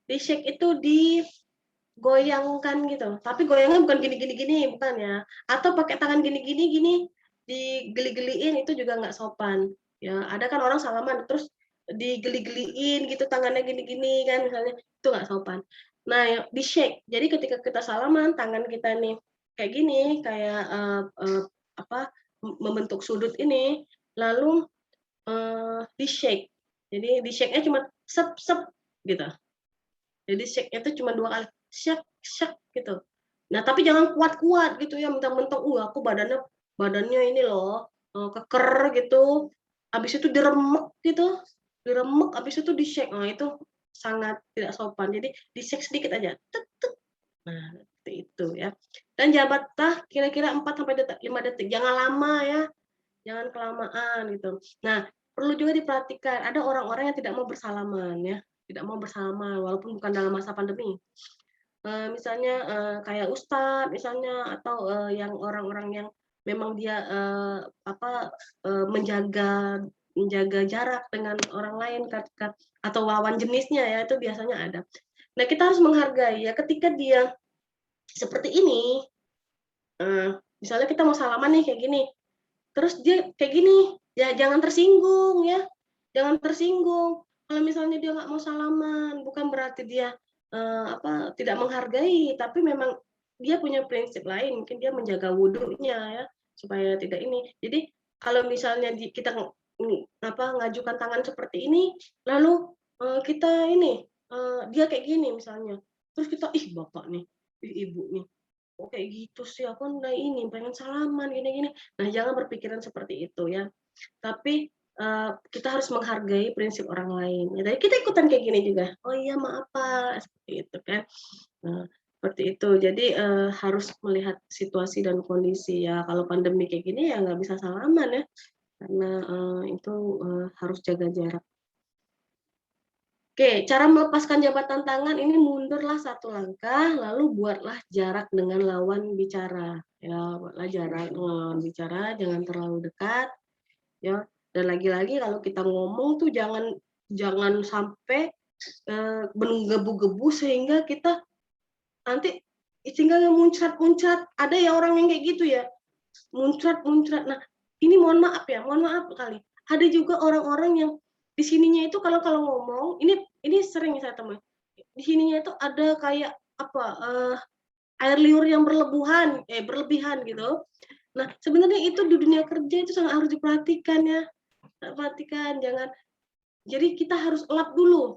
Speaker 1: Di-shake itu digoyangkan gitu. Tapi goyangnya bukan gini-gini, bukan ya. Atau pakai tangan gini-gini, digeli-geliin itu juga nggak sopan. Ya, ada kan orang salaman terus digeli-geliin gitu tangannya gini-gini kan misalnya, itu nggak sopan. Nah, di-shake. Jadi ketika kita salaman, tangan kita nih kayak gini, kayak membentuk sudut ini, lalu di-shake. Jadi di-shake-nya cuma sep-sep gitu. Jadi shake-nya itu cuma 2 kali, shake gitu. Nah, tapi jangan kuat-kuat gitu ya, mentang-mentang aku badannya ini loh, keker gitu. Habis itu diremek gitu, habis itu di-shake. Nah, itu sangat tidak sopan. Jadi di-shake sedikit aja. Tek tek. Nah, seperti itu ya. Dan jabatlah kira-kira 4 sampai 5 detik. Jangan lama ya. Jangan kelamaan gitu. Nah, perlu juga diperhatikan, ada orang-orang yang tidak mau bersalaman ya. Tidak mau bersalaman walaupun bukan dalam masa pandemi. Misalnya kayak ustadz misalnya, atau yang orang-orang yang memang dia menjaga jarak dengan orang lain atau lawan jenisnya ya, itu biasanya ada. Nah, kita harus menghargai ya ketika dia seperti ini. Misalnya kita mau salaman nih kayak gini, terus dia kayak gini, ya jangan tersinggung ya, jangan tersinggung. Kalau misalnya dia nggak mau salaman, bukan berarti dia tidak menghargai, tapi memang dia punya prinsip lain, mungkin dia menjaga wudhunya ya, supaya tidak ini. Jadi kalau misalnya kita ngajukan tangan seperti ini, lalu kita ini dia kayak gini misalnya, terus kita bapak nih, ibu nih, kok kayak gitu sih, aku udah ini pengen salaman gini-gini. Nah, jangan berpikiran seperti itu ya. Tapi kita harus menghargai prinsip orang lain. Jadi kita ikutan kayak gini juga. Oh iya, maaf Pak, seperti itu kan. Nah, seperti itu. Jadi harus melihat situasi dan kondisi ya. Kalau pandemi kayak gini ya nggak bisa salaman ya, karena itu harus jaga jarak. Oke, cara melepaskan jabatan tangan ini mundurlah 1 langkah, lalu buatlah jarak dengan lawan bicara. Ya, buatlah jarak dengan lawan bicara, jangan terlalu dekat. Ya, dan lagi-lagi kalau kita ngomong tuh jangan sampai menggebu-gebu sehingga kita nanti tinggal muncrat-muncrat. Ada ya orang yang kayak gitu ya, muncrat-muncrat. Nah, ini mohon maaf kali. Ada juga orang-orang yang di sininya itu kalau ngomong, ini sering saya temui. Di sininya itu ada kayak apa, air liur yang berlebihan gitu. Nah, sebenarnya itu di dunia kerja itu sangat harus diperhatikan ya. Perhatikan, jangan. Jadi kita harus elap dulu.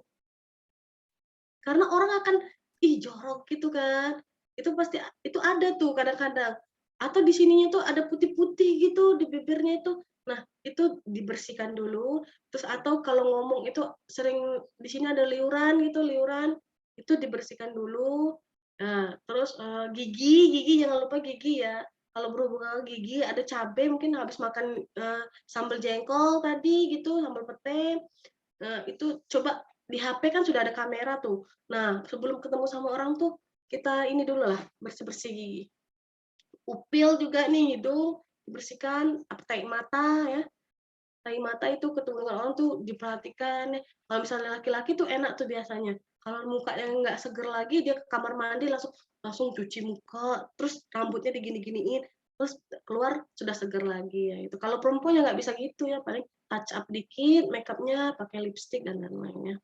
Speaker 1: Karena orang akan, ih jorok gitu kan. Itu pasti itu ada tuh kadang-kadang. Atau di sininya tuh ada putih-putih gitu di bibirnya itu. Nah, itu dibersihkan dulu. Terus atau kalau ngomong itu sering di sini ada liuran, itu dibersihkan dulu. Nah, terus gigi jangan lupa gigi ya. Kalau berhubungan gigi ada cabai mungkin habis makan sambal jengkol tadi gitu, sambal pete. Nah, itu coba di HP kan sudah ada kamera tuh. Nah, sebelum ketemu sama orang tuh kita ini dulu lah, bersih-bersih gigi. Upil juga nih hidung dibersihkan, tai mata ya. Tai mata itu ketemu dengan orang tuh diperhatikan ya. Kalau misalnya laki-laki tuh enak tuh biasanya. Kalau mukanya nggak seger lagi dia ke kamar mandi langsung cuci muka, terus rambutnya digini-giniin, terus keluar sudah seger lagi ya itu. Kalau perempuan ya nggak bisa gitu ya, paling touch up dikit, make up-nya pakai lipstick dan lain-lainnya.